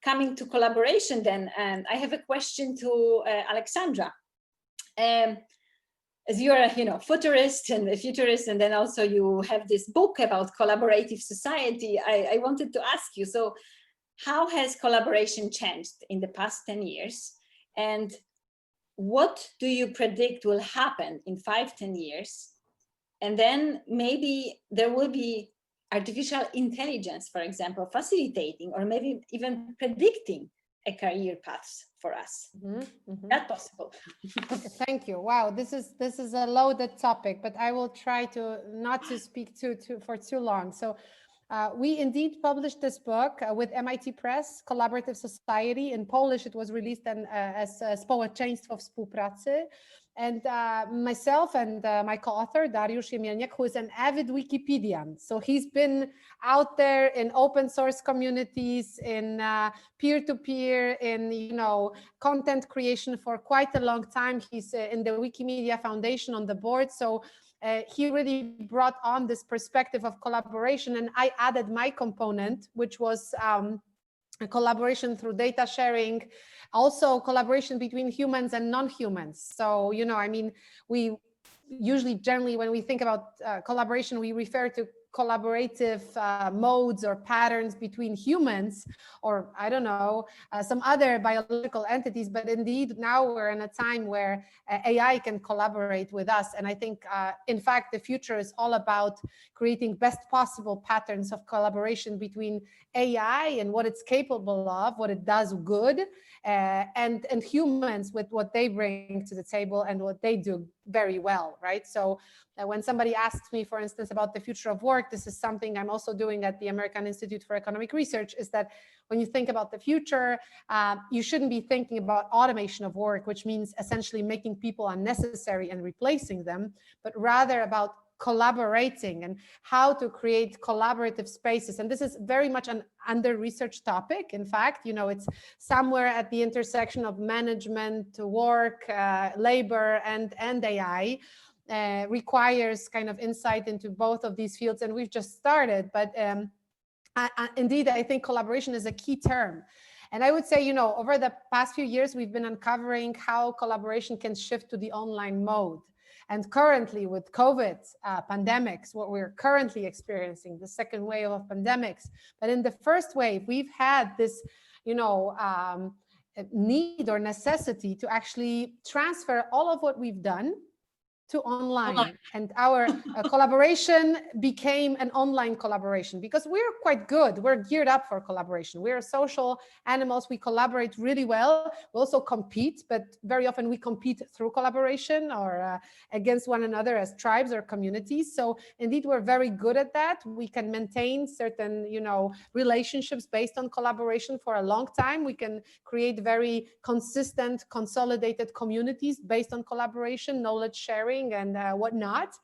coming to collaboration, then I have a question to Aleksandra. As you're a futurist and a futurist, and then also you have this book about collaborative society, I wanted to ask you, so how has collaboration changed in the past 10 years? And what do you predict will happen in 5-10 years? And then maybe there will be artificial intelligence, for example, facilitating or maybe even predicting a career path for us. That's possible. Okay, thank you. Wow, this is a loaded topic, but I will try to not to speak for too long. So we indeed published this book with MIT Press, Collaborative Society. In Polish, it was released as Społeczeństwo Współpracy. And myself and my co-author, Dariusz Jemielniak, who is an avid Wikipedian. So he's been out there in open source communities, in peer-to-peer, in content creation for quite a long time. He's in the Wikimedia Foundation on the board. So he really brought on this perspective of collaboration. And I added my component, which was a collaboration through data sharing, also collaboration between humans and non-humans. So, we usually generally when we think about collaboration, we refer to collaborative modes or patterns between humans, or I don't know, some other biological entities. But indeed, now we're in a time where AI can collaborate with us. And I think, in fact, the future is all about creating best possible patterns of collaboration between AI and what it's capable of, what it does good, and humans with what they bring to the table and what they do very well, right? So when somebody asks me, for instance, about the future of work, this is something I'm also doing at the American Institute for Economic Research, is that when you think about the future, you shouldn't be thinking about automation of work, which means essentially making people unnecessary and replacing them, but rather about collaborating and how to create collaborative spaces. And this is very much an under-researched topic. In fact, it's somewhere at the intersection of management, work, labor, and AI. requires kind of insight into both of these fields, and we've just started. But indeed, I think collaboration is a key term. And I would say, you know, over the past few years, we've been uncovering how collaboration can shift to the online mode. And currently with COVID pandemics, what we're currently experiencing, the second wave of pandemics, but in the first wave, we've had this, you know, need or necessity to actually transfer all of what we've done to online, and our collaboration became an online collaboration because we're quite good. We're geared up for collaboration. We're social animals. We collaborate really well. We also compete, but very often we compete through collaboration or against one another as tribes or communities. So indeed, we're very good at that. We can maintain certain, you know, relationships based on collaboration for a long time. We can create very consistent, consolidated communities based on collaboration, knowledge sharing, and whatnot.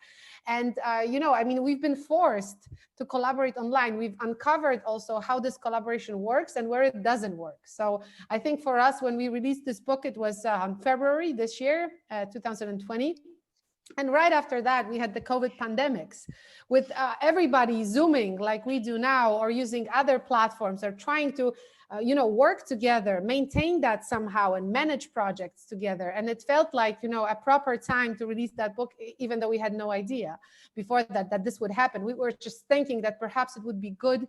And, you know, I mean, we've been forced to collaborate online. We've uncovered also how this collaboration works and where it doesn't work. So I think for us, when we released this book, it was February this year, 2020. And right after that, we had the COVID pandemics with everybody Zooming like we do now, or using other platforms, or trying to you know, work together, maintain that somehow, and manage projects together. And it felt like, you know, a proper time to release that book, even though we had no idea before that this would happen. We were just thinking that perhaps it would be good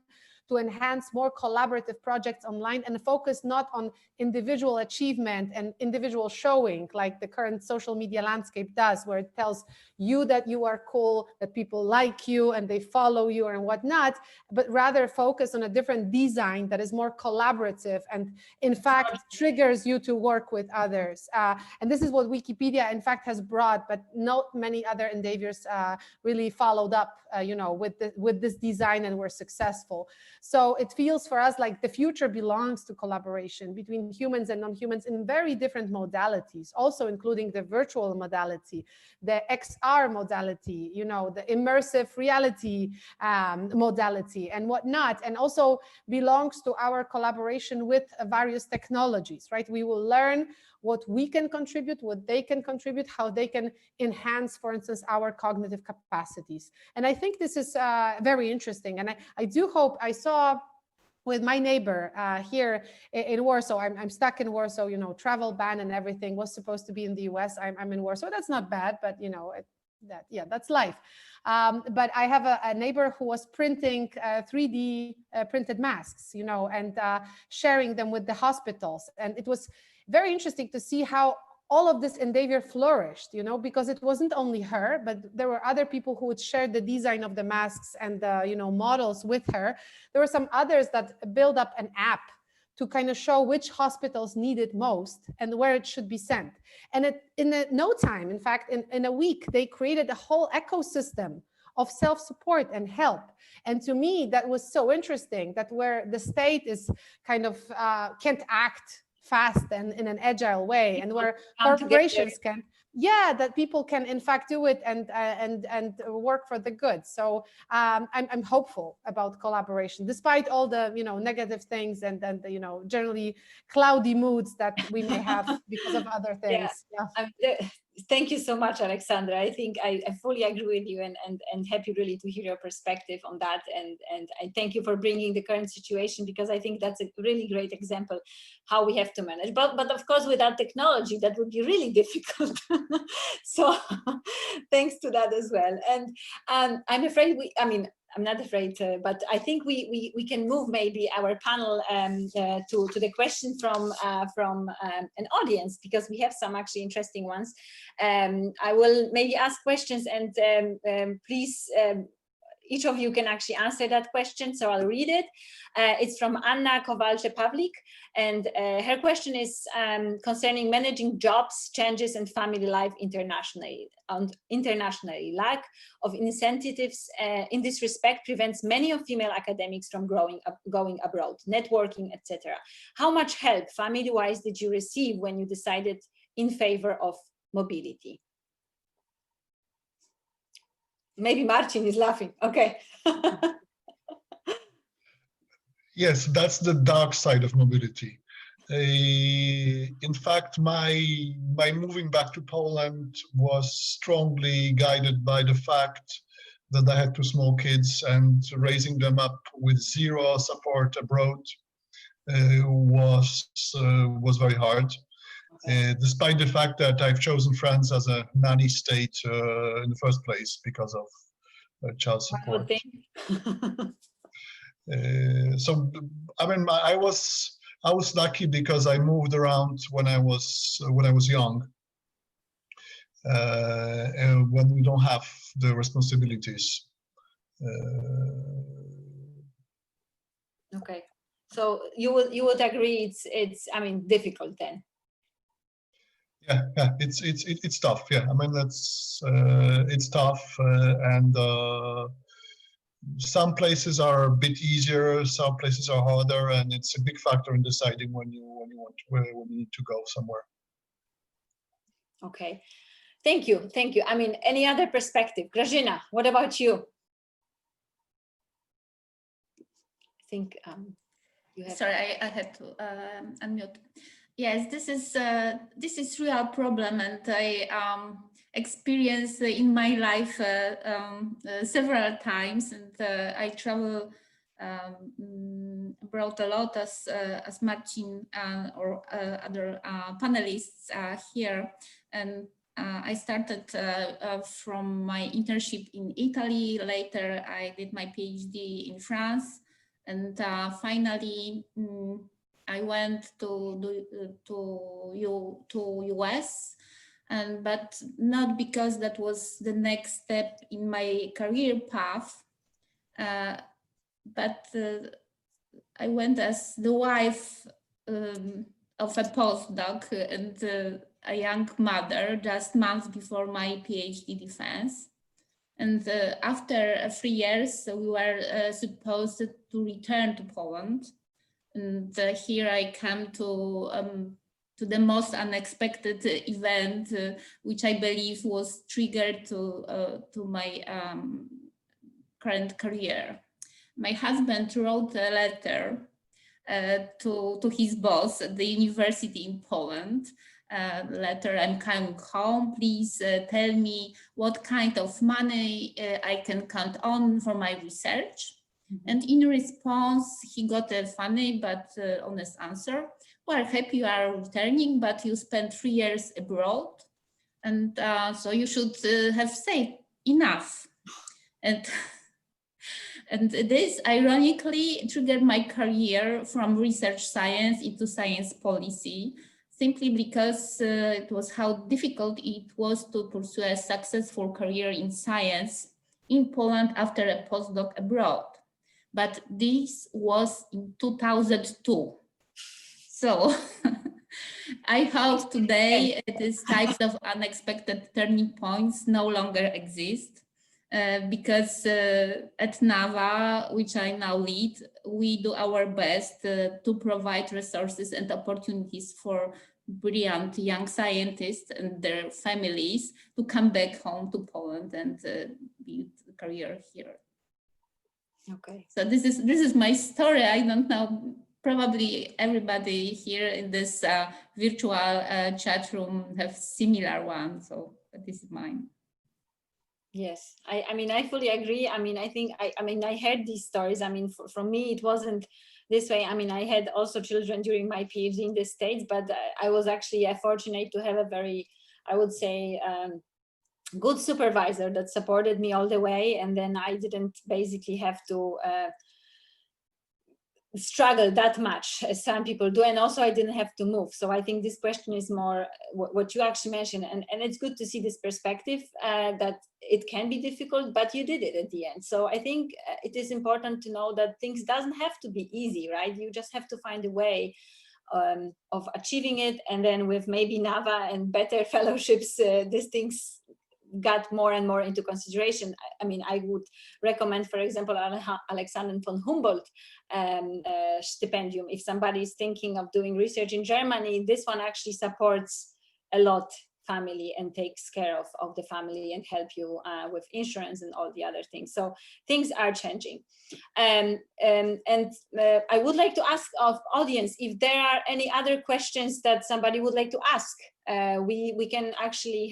to enhance more collaborative projects online and focus not on individual achievement and individual showing like the current social media landscape does, where it tells you that you are cool, that people like you and they follow you and whatnot, but rather focus on a different design that is more collaborative and in fact triggers you to work with others. And this is what Wikipedia in fact has brought, but not many other endeavors really followed up, you know, with this design and were successful. So it feels for us like the future belongs to collaboration between humans and non-humans in very different modalities, also including the virtual modality, the XR modality, you know, the immersive reality modality and whatnot, and also belongs to our collaboration with various technologies, right? We will learn what we can contribute, what they can contribute, how they can enhance, for instance, our cognitive capacities. And I think this is very interesting. And I do hope, I saw with my neighbor here in Warsaw, I'm stuck in Warsaw, you know, travel ban and everything was supposed to be in the US. I'm in Warsaw. That's not bad, but you know, that's life. But I have a neighbor who was printing 3D printed masks, you know, and sharing them with the hospitals. And it was very interesting to see how all of this endeavor flourished, you know, because it wasn't only her, but there were other people who would share the design of the masks and the, you know, models with her. There were some others that built up an app to kind of show which hospitals need it most and where it should be sent. And in no time, in fact, in a week, they created a whole ecosystem of self-support and help. And to me, that was so interesting, that where the state is kind of can't act fast and in an agile way, and where corporations can, that people can in fact do it and work for the good. So I'm hopeful about collaboration, despite all the, you know, negative things and the, you know, generally cloudy moods that we may have because of other things. Thank you so much, Aleksandra. I think I fully agree with you, and happy really to hear your perspective on that. And I thank you for bringing the current situation, because I think that's a really great example how we have to manage. But of course, without technology, that would be really difficult. So thanks to that as well. And I'm afraid I'm not afraid, but I think we can move maybe our panel to the question from an audience, because we have some actually interesting ones. I will maybe ask questions, and please, each of you can actually answer that question, so I'll read it. It's from Anna Kowalczyk-Pawlik, and her question is concerning managing jobs, changes, and family life internationally. Lack of incentives in this respect prevents many of female academics from going abroad, networking, etc. How much help, family-wise, did you receive when you decided in favor of mobility? Maybe Marcin is laughing. Okay. Yes, that's the dark side of mobility. In fact, my moving back to Poland was strongly guided by the fact that I had two small kids, and raising them up with zero support abroad was very hard. Despite the fact that I've chosen France as a nanny state in the first place because of child support. So I mean, I was lucky because I moved around when I was young, and when we don't have the responsibilities. Okay, so you would agree it's I mean difficult then. Yeah, it's tough. Yeah, I mean it's tough, and some places are a bit easier, some places are harder, and it's a big factor in deciding when you need to go somewhere. Okay, thank you. I mean, any other perspective? Grażyna, what about you? I think you have. Sorry, I had to unmute. Yes, this is real problem, and I experienced in my life several times, and I travel abroad a lot, as Marcin or other panelists here, and I started from my internship in Italy. Later, I did my PhD in France, and finally. I went to US, but not because that was the next step in my career path, but I went as the wife of a postdoc and a young mother just months before my PhD defense. And after 3 years, we were supposed to return to Poland. And here I come to the most unexpected event, which I believe was triggered to my current career. My husband wrote a letter to his boss at the university in Poland. Letter, I'm coming home, please tell me what kind of money I can count on for my research. And in response, he got a funny but honest answer. We're happy you are returning, but you spent 3 years abroad. And so you should have saved enough. And this ironically triggered my career from research science into science policy, simply because it was how difficult it was to pursue a successful career in science in Poland after a postdoc abroad. But this was in 2002. So I hope today these types of unexpected turning points no longer exist because at NAVA, which I now lead, we do our best to provide resources and opportunities for brilliant young scientists and their families to come back home to Poland and build a career here. Okay. So this is my story. I don't know, probably everybody here in this virtual chat room have similar one. So this is mine. Yes, I mean, I fully agree. I mean, I think, I heard these stories. I mean, for me, it wasn't this way. I mean, I had also children during my PhD in the States, but I was actually fortunate to have a very, I would say, good supervisor that supported me all the way, and then I didn't basically have to struggle that much as some people do, and also I didn't have to move. So I think this question is more what you actually mentioned, and it's good to see this perspective that it can be difficult, but you did it at the end. So I think it is important to know that things doesn't have to be easy, right? You just have to find a way of achieving it, and then with maybe NAVA and better fellowships, these things got more and more into consideration. I mean, I would recommend, for example, Alexander von Humboldt stipendium. If somebody is thinking of doing research in Germany, this one actually supports a lot family and takes care of the family and help you with insurance and all the other things. So things are changing. I would like to ask of audience if there are any other questions that somebody would like to ask. We can actually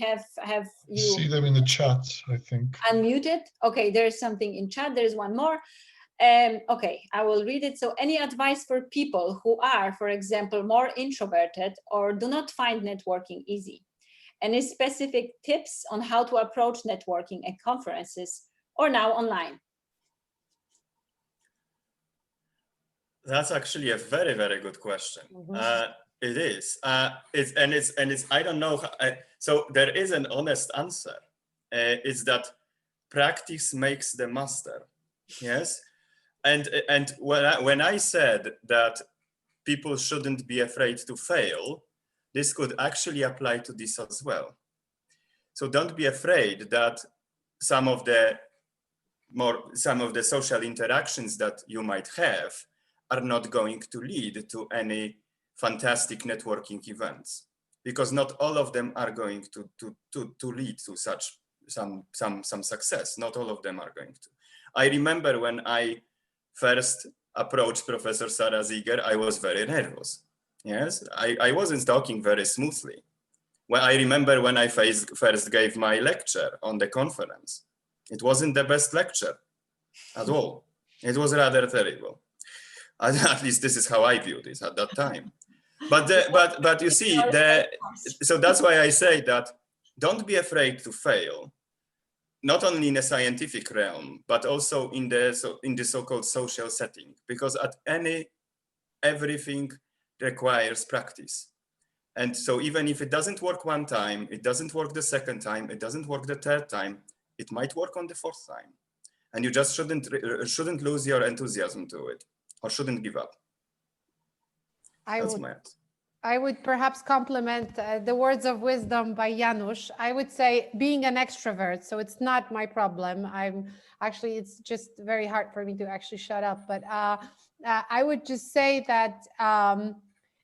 have you see them in the chat, I think. Unmuted. Okay, there's something in chat. There's one more. Okay, I will read it. So any advice for people who are, for example, more introverted or do not find networking easy? Any specific tips on how to approach networking at conferences or now online? That's actually a very, very good question. It is. It's. I don't know. So there is an honest answer. It's that practice makes the master. Yes. And when I said that people shouldn't be afraid to fail, this could actually apply to this as well. So don't be afraid that some of the social interactions that you might have are not going to lead to any fantastic networking events, because not all of them are going to lead to such some success. Not all of them are going to. I remember when I first approached Professor Sarah Ziger, I was very nervous. Yes, I wasn't talking very smoothly. Well, I remember when I first gave my lecture on the conference. It wasn't the best lecture at all. It was rather terrible. At least this is how I viewed it at that time. But you see, so that's why I say that don't be afraid to fail. Not only in a scientific realm, but also in the so-called social setting, because everything requires practice. And so even if it doesn't work one time, it doesn't work the second time, it doesn't work the third time, it might work on the fourth time. And you just shouldn't lose your enthusiasm to it, or shouldn't give up. I would perhaps complement the words of wisdom by Janusz. I would say being an extrovert, so it's not my problem. It's just very hard for me to actually shut up. But I would just say that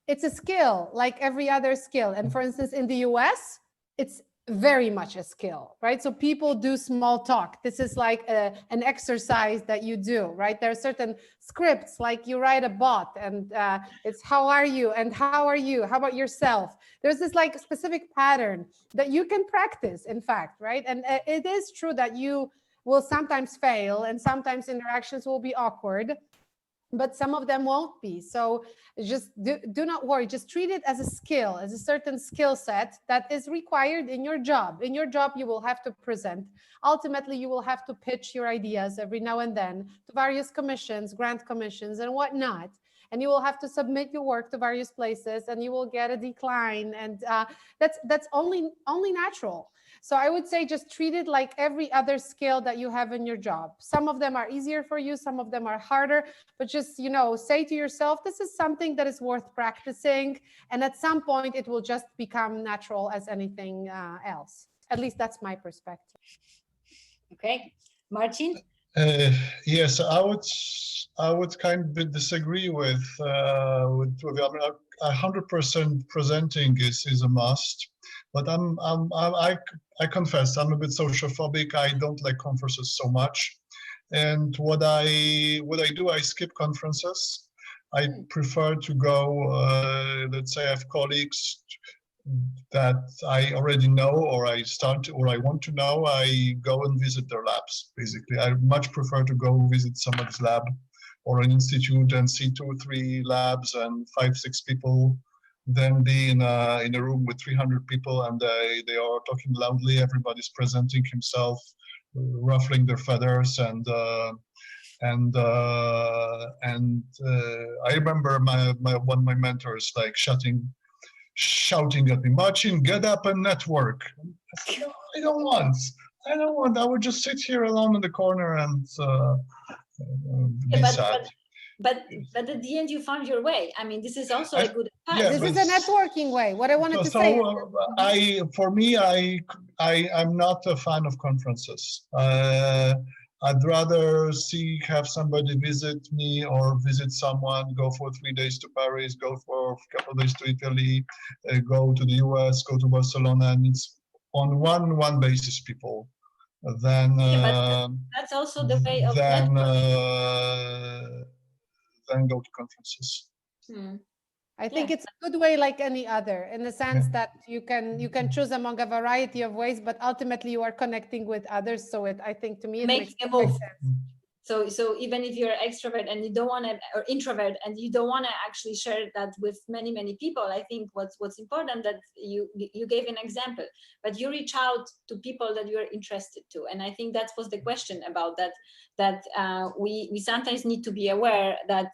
it's a skill like every other skill. And for instance, in the US, it's very much a skill, right? So people do small talk. This is like an exercise that you do, right? There are certain scripts, like you write a bot and it's how are you and how are you? How about yourself? There's this like specific pattern that you can practice, in fact, right? And it is true that you will sometimes fail and sometimes interactions will be awkward, but some of them won't be. So just do not worry. Just treat it as a skill, as a certain skill set that is required in your job. In your job, you will have to present. Ultimately, you will have to pitch your ideas every now and then to various commissions, grant commissions and whatnot. And you will have to submit your work to various places and you will get a decline. And that's only natural. So I would say just treat it like every other skill that you have in your job. Some of them are easier for you, some of them are harder, but just, say to yourself, this is something that is worth practicing. And at some point it will just become natural as anything else. At least that's my perspective. Okay, Marcin? Yes, I would kind of disagree with you. I mean, 100% presenting is a must, but I confess I'm a bit sociophobic. I don't like conferences so much, and what I do, I skip conferences. I prefer to go. Let's say I have colleagues that I already know, or I want to know. I go and visit their labs. Basically, I much prefer to go visit somebody's lab or an institute and see 2 or 3 labs and 5, 6 people, than be in a room with 300 people and they are talking loudly. Everybody's presenting himself, ruffling their feathers, and I remember one of my mentors like shouting at me, "Marcin, get up and network." I said, "No, I don't want. I would just sit here alone in the corner and be sad." But at the end, you found your way. I mean, this is also a good advice. Yeah, this is a networking way. What I wanted to say. I'm not a fan of conferences. I'd rather have somebody visit me or visit someone, go for 3 days to Paris, go for a couple of days to Italy, go to the US, go to Barcelona, and it's on one basis, people. Then that's also the way of then go to conferences. I think it's a good way like any other, in the sense that you can choose among a variety of ways, but ultimately you are connecting with others. So I think to me it makes a move. sense. So even if you're extrovert and you don't want to, or introvert, and you don't want to actually share that with many people, I think what's important that you gave an example, but you reach out to people that you're interested to, and I think that was the question about that we sometimes need to be aware that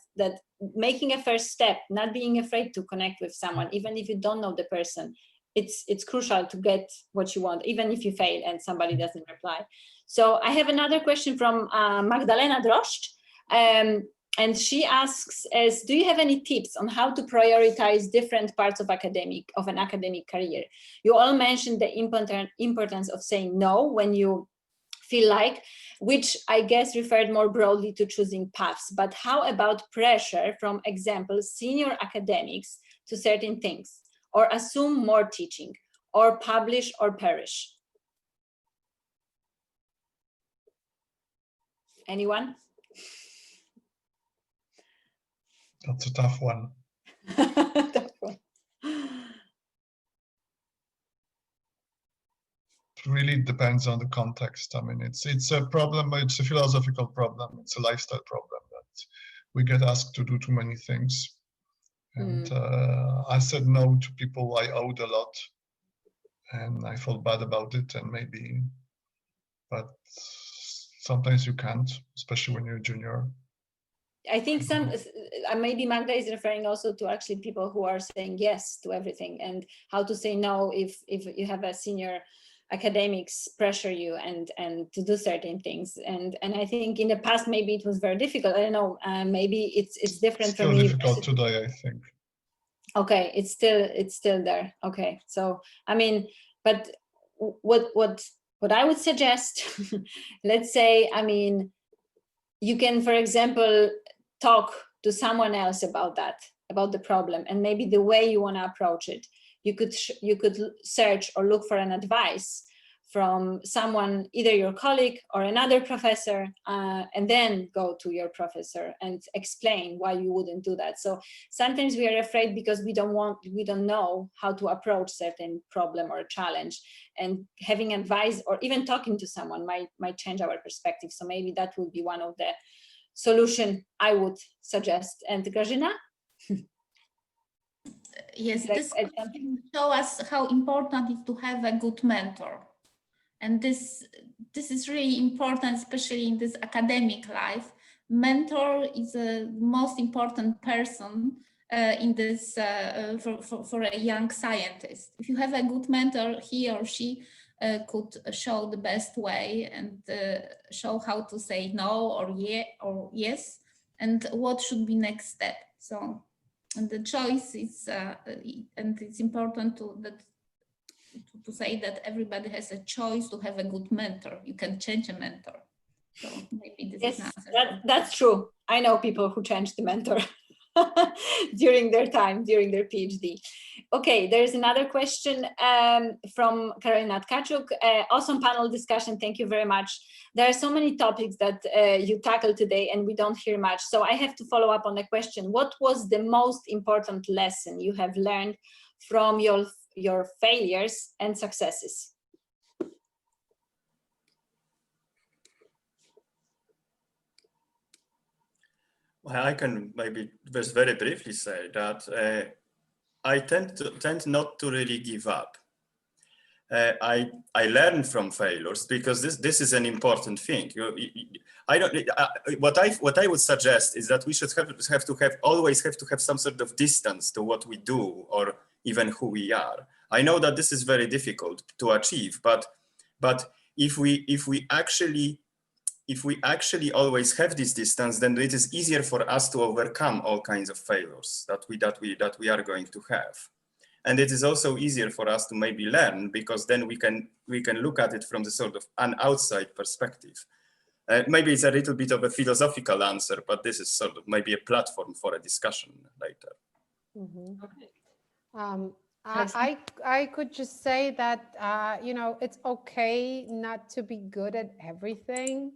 making a first step, not being afraid to connect with someone, even if you don't know the person, it's crucial to get what you want, even if you fail and somebody doesn't reply. So I have another question from Magdalena Droszcz, and she asks, do you have any tips on how to prioritize different parts of an academic career? You all mentioned the importance of saying no when you feel like, which I guess referred more broadly to choosing paths, but how about pressure from, example, senior academics to certain things, or assume more teaching, or publish or perish? Anyone? That's a tough one. Tough one. It really depends on the context. I mean, it's a problem. It's a philosophical problem. It's a lifestyle problem that we get asked to do too many things. And I said no to people I owed a lot, and I felt bad about it. And but sometimes you can't, especially when you're a junior. I think maybe Magda is referring also to actually people who are saying yes to everything, and how to say no if you have a senior academics pressure you and to do certain things. And I think in the past maybe it was very difficult. I don't know. Maybe it's different from me. Still difficult today, I think. Okay, it's still there. Okay, so I mean, but what I would suggest, let's say, I mean, you can, for example, talk to someone else about the problem, and maybe the way you want to approach it. You could search or look for an advice from someone, either your colleague or another professor, and then go to your professor and explain why you wouldn't do that. So sometimes we are afraid because we don't know how to approach certain problem or challenge, and having advice or even talking to someone might change our perspective. So maybe that would be one of the solution I would suggest. And Grażyna? Yes, this shows us how important it is to have a good mentor. And this is really important, especially in this academic life. Mentor is the most important person in this for a young scientist. If you have a good mentor, he or she could show the best way and show how to say no or yes, and what should be next step. So, and the choice is, and it's important to say that everybody has a choice to have a good mentor. You can change a mentor. So maybe this is an answer. That's true. I know people who changed the mentor during their PhD. Okay, there's another question from Karolina Tkachuk. Awesome panel discussion. Thank you very much. There are so many topics that you tackled today and we don't hear much. So I have to follow up on the question. What was the most important lesson you have learned from your failures and successes? Well, I can maybe just very briefly say that I tend not to really give up. I learn from failures because this is an important thing. What I would suggest is that we should always have to have some sort of distance to what we do or even who we are. I know that this is very difficult to achieve, but if we actually always have this distance, then it is easier for us to overcome all kinds of failures that we are going to have. And it is also easier for us to maybe learn, because then we can look at it from the sort of an outside perspective. Maybe it's a little bit of a philosophical answer, but this is sort of maybe a platform for a discussion later. Mm-hmm. Okay. I could just say that, you know, it's okay not to be good at everything.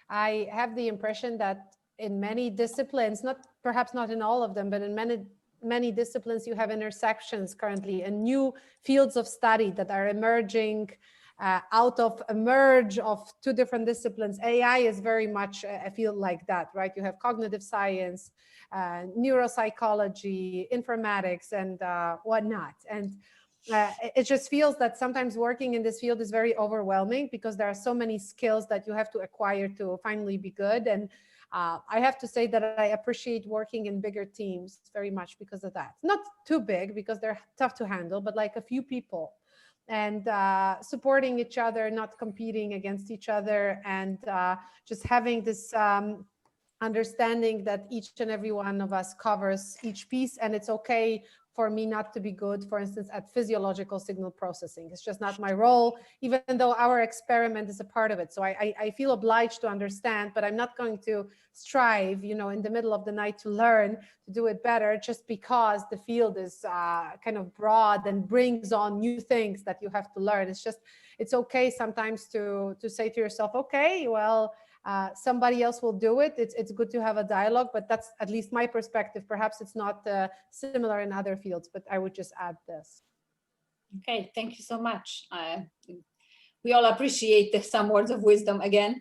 I have the impression that in many disciplines, perhaps not in all of them, but in many disciplines, you have intersections currently and new fields of study that are emerging out of a merge of two different disciplines. AI is very much a field like that, right? You have cognitive science, neuropsychology, informatics, and whatnot. And it just feels that sometimes working in this field is very overwhelming because there are so many skills that you have to acquire to finally be good. And I have to say that I appreciate working in bigger teams very much because of that. Not too big because they're tough to handle, but like a few people, and supporting each other, not competing against each other, and just having this understanding that each and every one of us covers each piece, and it's okay for me not to be good, for instance, at physiological signal processing. It's just not my role, even though our experiment is a part of it. So I feel obliged to understand, but I'm not going to strive, you know, in the middle of the night to learn to do it better just because the field is kind of broad and brings on new things that you have to learn. It's just, it's okay sometimes to say to yourself, okay, well, somebody else will do it. It's good to have a dialogue, but that's at least my perspective. Perhaps it's not similar in other fields, but I would just add this. Okay, thank you so much. We all appreciate some words of wisdom again.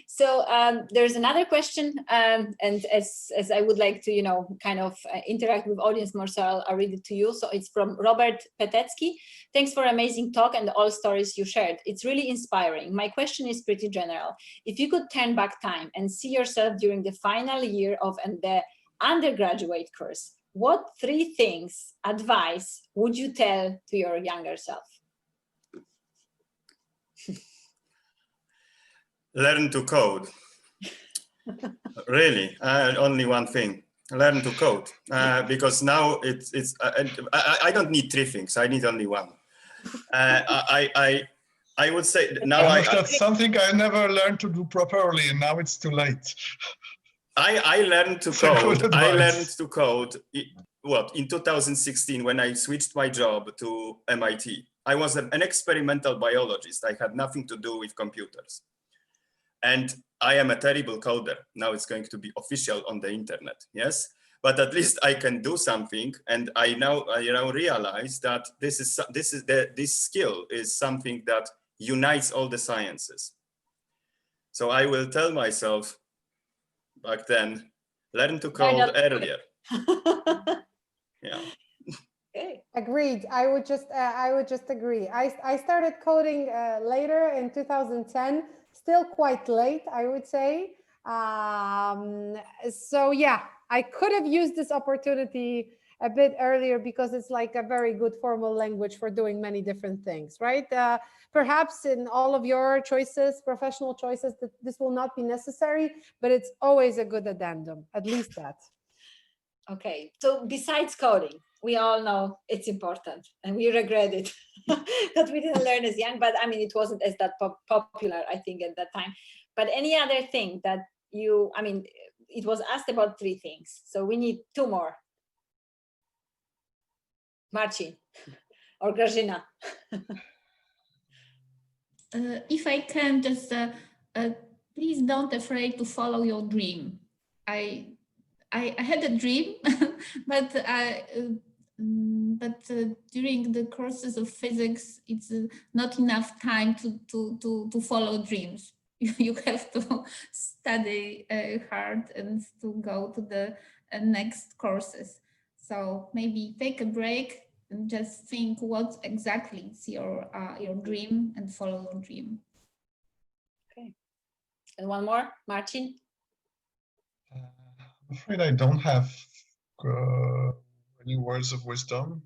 So there's another question, and as I would like to, you know, kind of interact with audience more, so I'll read it to you. So it's from Robert Petecki. Thanks for amazing talk and all stories you shared. It's really inspiring. My question is pretty general. If you could turn back time and see yourself during the final year of the undergraduate course, what 3 things, advice would you tell to your younger self? Learn to code. Really, only one thing. Learn to code, because now I don't need 3 things. I need only one. I would say now that's something I never learned to do properly, and now it's too late. I learned to code. I learned to code. What, in 2016 when I switched my job to MIT. I was an experimental biologist. I had nothing to do with computers. And I am a terrible coder. Now it's going to be official on the internet, yes? But at least I can do something. And I now realize that this skill is something that unites all the sciences. So I will tell myself back then, learn to code earlier. Yeah. Okay. Agreed. I would just agree. I started coding later in 2010, still quite late, I would say. So yeah, I could have used this opportunity a bit earlier because it's like a very good formal language for doing many different things, right? Perhaps in all of your choices, professional choices, this will not be necessary, but it's always a good addendum, at least that. Okay, so besides coding, we all know it's important and we regret it that we didn't learn as young, but I mean, it wasn't as that popular, I think, at that time. But any other thing that I mean, it was asked about 3 things, so we need 2 more. Marcin or Grażyna. If I can just, please don't afraid to follow your dream. I had a dream, but during the courses of physics, it's not enough time to follow dreams. You have to study hard and to go to the next courses. So maybe take a break and just think what exactly is your dream and follow your dream. Okay. And one more, Marcin. I'm afraid I don't have any words of wisdom.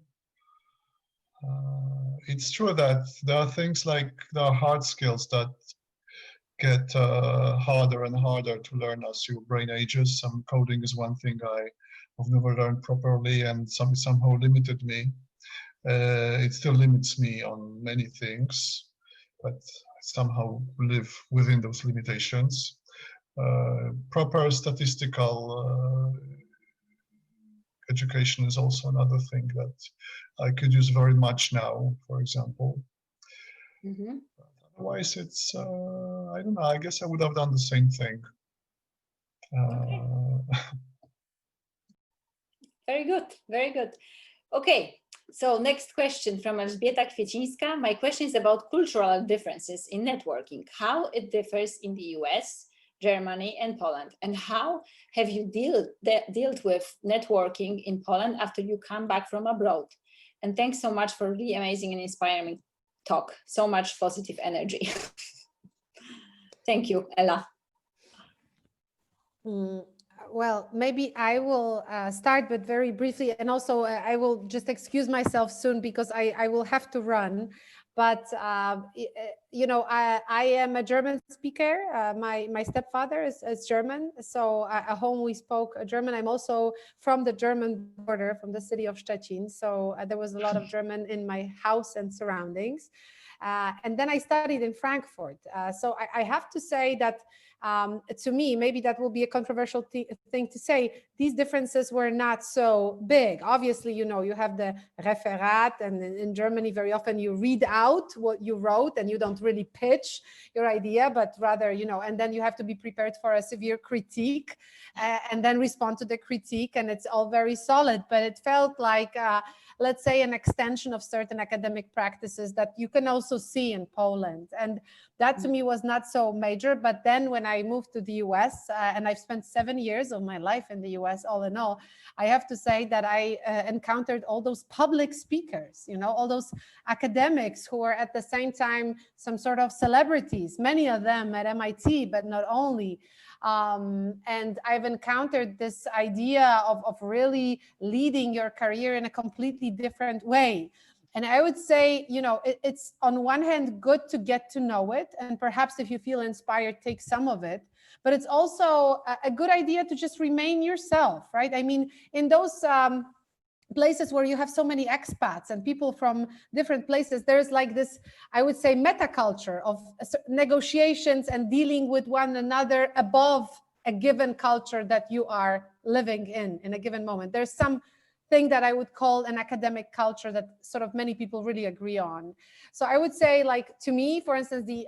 It's true that there are things like there are hard skills that get harder and harder to learn as your brain ages. Some coding is one thing I've never learned properly, and somehow limited me. It still limits me on many things, but somehow live within those limitations. Proper statistical education is also another thing that I could use very much now, for example. Mm-hmm. Otherwise, it's, I don't know, I guess I would have done the same thing. Okay. Very good, very good. Okay, so next question from Elżbieta Kwiecińska. My question is about cultural differences in networking, how it differs in the US, Germany, and Poland, and how have you dealt with networking in Poland after you come back from abroad? And thanks so much for really amazing and inspiring talk. So much positive energy. Thank you, Ella. Well, maybe I will start, but very briefly, and also I will just excuse myself soon because I will have to run. But you know, I am a German speaker. My stepfather is German, so at home we spoke German. I'm also from the German border, from the city of Szczecin, so there was a lot of German in my house and surroundings. And then I studied in Frankfurt. So I have to say that to me, maybe that will be a controversial thing to say, these differences were not so big. Obviously, you know, you have the Referat, and in Germany, very often you read out what you wrote and you don't really pitch your idea, but rather, you know, and then you have to be prepared for a severe critique and then respond to the critique, and it's all very solid. But it felt like, let's say, an extension of certain academic practices that you can also see in Poland. And that to me was not so major. But then when I moved to the US, and I've spent 7 years of my life in the US, all in all, I have to say that I encountered all those public speakers, you know, all those academics who were at the same time some sort of celebrities, many of them at MIT, but not only. And I've encountered this idea of really leading your career in a completely different way. And I would say, you know, it's on one hand good to get to know it, and perhaps if you feel inspired, take some of it. But it's also a good idea to just remain yourself, right? I mean, in those places where you have so many expats and people from different places, there's like this, I would say, meta culture of negotiations and dealing with one another above a given culture that you are living in a given moment. There's some thing that I would call an academic culture that sort of many people really agree on. So I would say, like, to me, for instance, the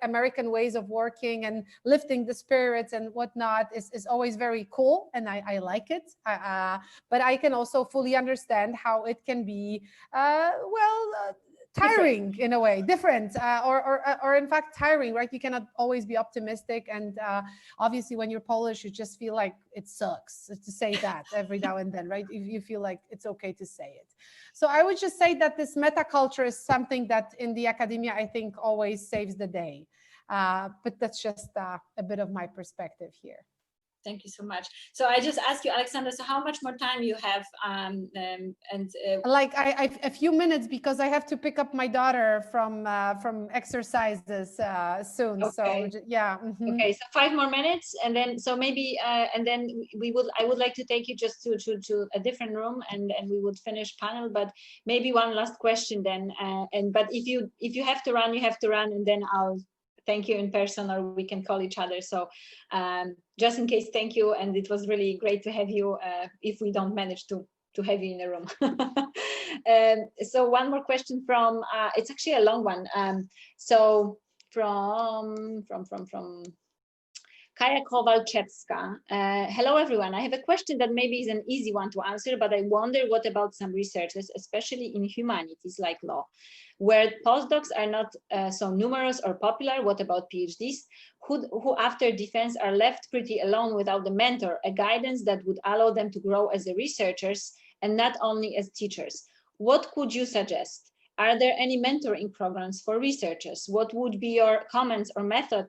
American ways of working and lifting the spirits and whatnot is always very cool, and I like it. But I can also fully understand how it can be, tiring in a way, different, or in fact tiring, right? You cannot always be optimistic, and obviously when you're Polish, you just feel like it sucks to say that every now and then, right? You feel like it's okay to say it. So I would just say that this meta culture is something that in the academia, I think, always saves the day. But that's just a bit of my perspective here. Thank you so much. So I just asked you, Aleksandra, so how much more time you have? Like a few minutes, because I have to pick up my daughter from exercises soon. Okay. So yeah. Mm-hmm. Okay, so 5 more minutes, and then so maybe and then I would like to take you just to a different room, and we would finish panel. But maybe one last question then, but if you have to run, you have to run, and then I'll thank you in person, or we can call each other. So just in case, thank you, and it was really great to have you. If we don't manage to have you in the room. So one more question from it's actually a long one. So from Kaja Kowalczewska. Hello everyone. I have a question that maybe is an easy one to answer, but I wonder what about some researchers, especially in humanities like law, where postdocs are not so numerous or popular. What about PhDs who after defense are left pretty alone without the mentor, a guidance that would allow them to grow as a researchers and not only as teachers? What could you suggest? Are there any mentoring programs for researchers? What would be your comments or method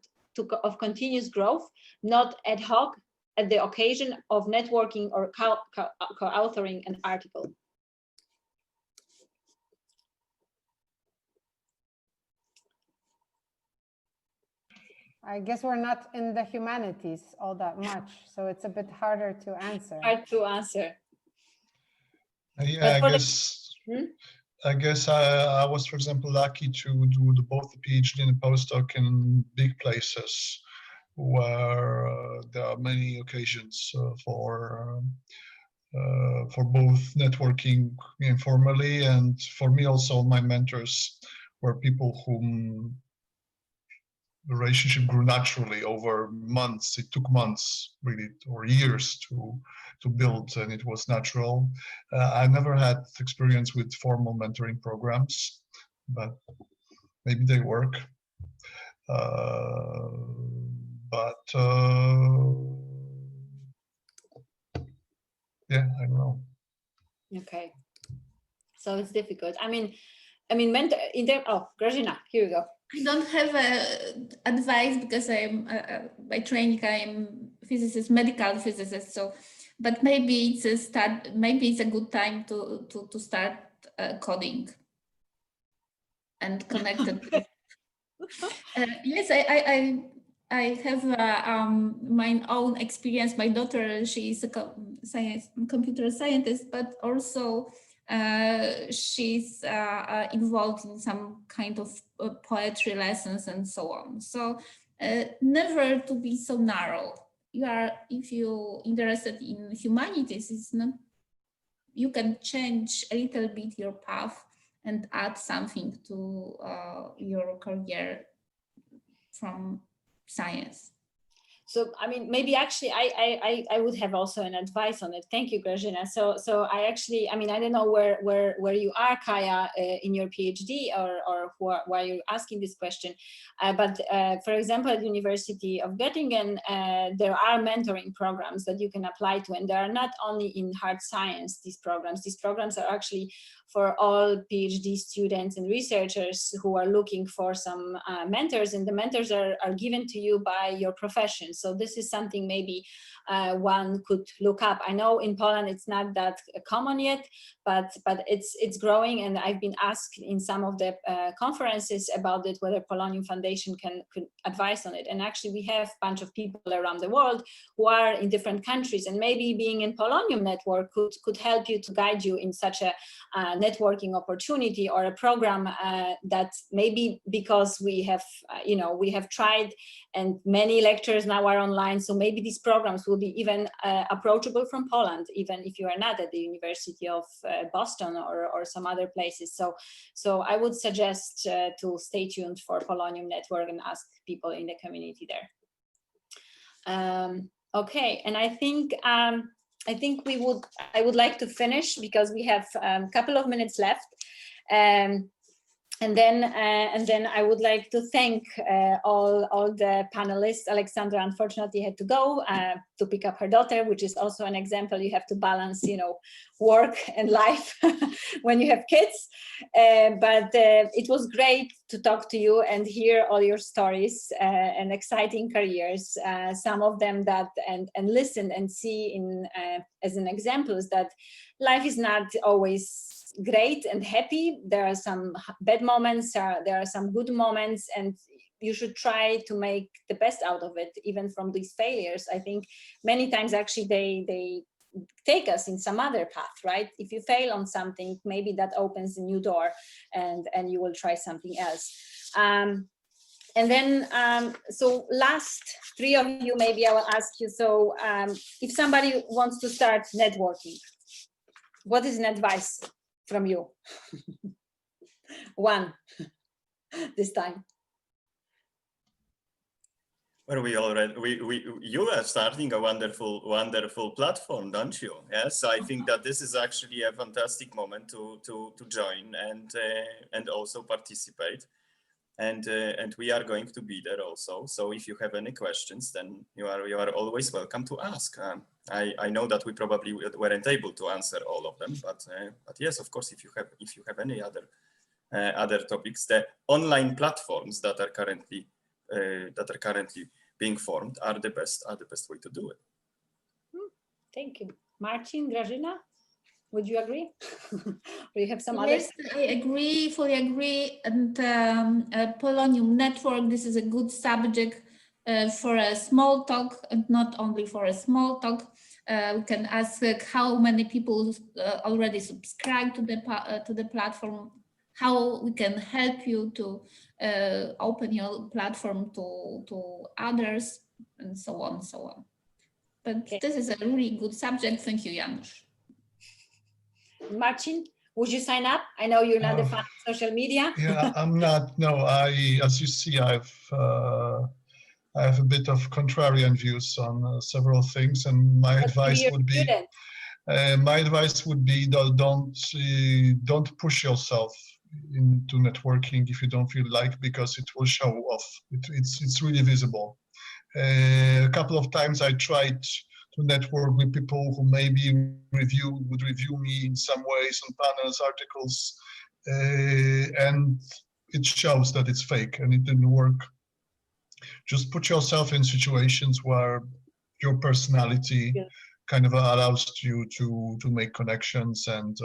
of continuous growth, not ad hoc at the occasion of networking or co-authoring an article? I guess we're not in the humanities all that much, so it's a bit harder to answer. Hard to answer. Yeah, I guess I guess I was, for example, lucky to do both the PhD and the postdoc in big places where there are many occasions for both networking informally, and for me also my mentors were people whom the relationship grew naturally over months. It took months really, or years to build, and it was natural. I never had experience with formal mentoring programs, but maybe they work. Yeah, I don't know. Okay, so it's difficult. I mean, mentor in there. Oh, Grażyna, here you go. I don't have advice because I'm by training I'm physicist, medical physicist. So, but maybe it's a start. Maybe it's a good time to start coding and connected. Yes, I have my own experience. My daughter, she's a computer scientist, but also she's involved in some kind of poetry lessons and so on. So never to be so narrow. If you're interested in humanities, it's not. You can change a little bit your path and add something to your career from science. So, I mean, maybe actually I would have also an advice on it. Thank you, Grażyna. So I actually, I mean, I don't know where you are, Kaya, in your PhD or why you're asking this question. But for example, at University of Göttingen, there are mentoring programs that you can apply to, and they are not only in hard science, these programs. These programs are actually for all PhD students and researchers who are looking for some mentors, and the mentors are given to you by your profession. So this is something maybe one could look up. I know in Poland it's not that common yet, but it's growing, and I've been asked in some of the conferences about it, whether Polonium Foundation could advise on it. And actually we have a bunch of people around the world who are in different countries, and maybe being in Polonium network could help you to guide you in such a networking opportunity or a program that maybe, because we have we have tried, and many lectures now are online, so maybe these programs will be even approachable from Poland, even if you are not at the University of Boston or some other places. So I would suggest to stay tuned for Polonium Network and ask people in the community there. Okay, and I think I would like to finish because we have a couple of minutes left. And then I would like to thank all the panelists. Aleksandra unfortunately had to go to pick up her daughter, which is also an example. You have to balance, work and life when you have kids. But it was great to talk to you and hear all your stories and exciting careers. Some of them and listen and see in as an example is that life is not always great and happy. There are some bad moments, there are some good moments, and you should try to make the best out of it, even from these failures. I think many times actually they take us in some other path, right? If you fail on something, maybe that opens a new door and you will try something else. And then, so last three of you, maybe I will ask you, so if somebody wants to start networking, what is an advice from you? One this time. Well, you are starting a wonderful platform, don't you? Yes, I think that this is actually a fantastic moment to join and also participate. And we are going to be there also. So if you have any questions, then you are always welcome to ask. I know that we probably weren't able to answer all of them, but yes, of course, if you have any other topics, the online platforms that are currently being formed are the best way to do it. Thank you, Marcin, Grażyna. Would you agree? Or you have some yes, others? I agree, fully agree. And Polonium Network, this is a good subject for a small talk, and not only for a small talk. We can ask how many people already subscribe to the platform, how we can help you to open your platform to others, and so on, so on. But Okay. this is a really good subject. Thank you, Janusz. Marcin, would you sign up? I know you're not a fan of social media. Yeah, I'm not. No, as you see, I have a bit of contrarian views on several things, and my advice would be, don't push yourself into networking if you don't feel like, because it will show off. It's really visible. A couple of times I tried to network with people who maybe would review me in some ways on panels, articles, and it shows that it's fake and it didn't work. Just put yourself in situations where your personality kind of allows you to make connections, and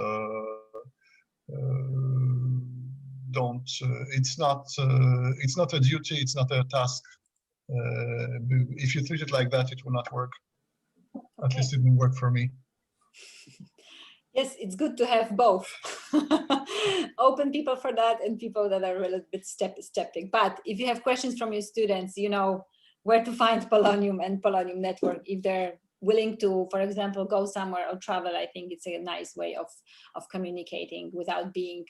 don't. It's not a duty. It's not a task. If you treat it like that, it will not work. At least it didn't work for me. Yes, it's good to have both. Open people for that and people that are a little bit skeptic. But if you have questions from your students, you know where to find Polonium and Polonium Network. If they're willing to, for example, go somewhere or travel, I think it's a nice way of communicating without being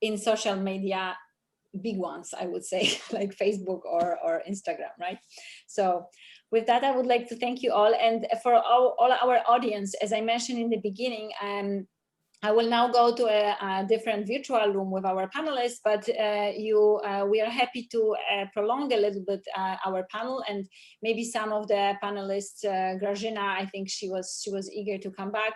in social media, big ones, I would say, like Facebook or Instagram, right? So with that, I would like to thank you all. And for all our audience, as I mentioned in the beginning, I will now go to a different virtual room with our panelists, but we are happy to prolong a little bit our panel, and maybe some of the panelists, Grażyna, I think she was eager to come back.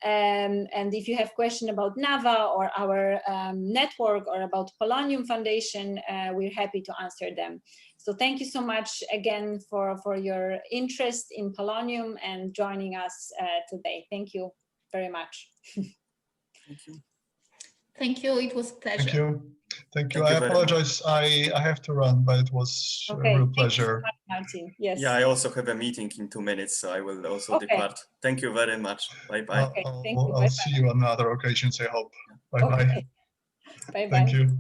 And if you have questions about NAVA or our network or about Polonium Foundation, we're happy to answer them. So thank you so much again for your interest in Polonium and joining us today. Thank you very much. Thank you. Thank you. It was a pleasure. Thank you. Thank you. Thank you I very apologize. I have to run, but it was a real pleasure. Thank you so much, Marcin. Yes. Yeah, I also have a meeting in 2 minutes, so I will also depart. Thank you very much. Bye-bye. Okay, thank you. I'll see you on other occasions, I hope. Bye-bye. Okay. Bye-bye. Thank you.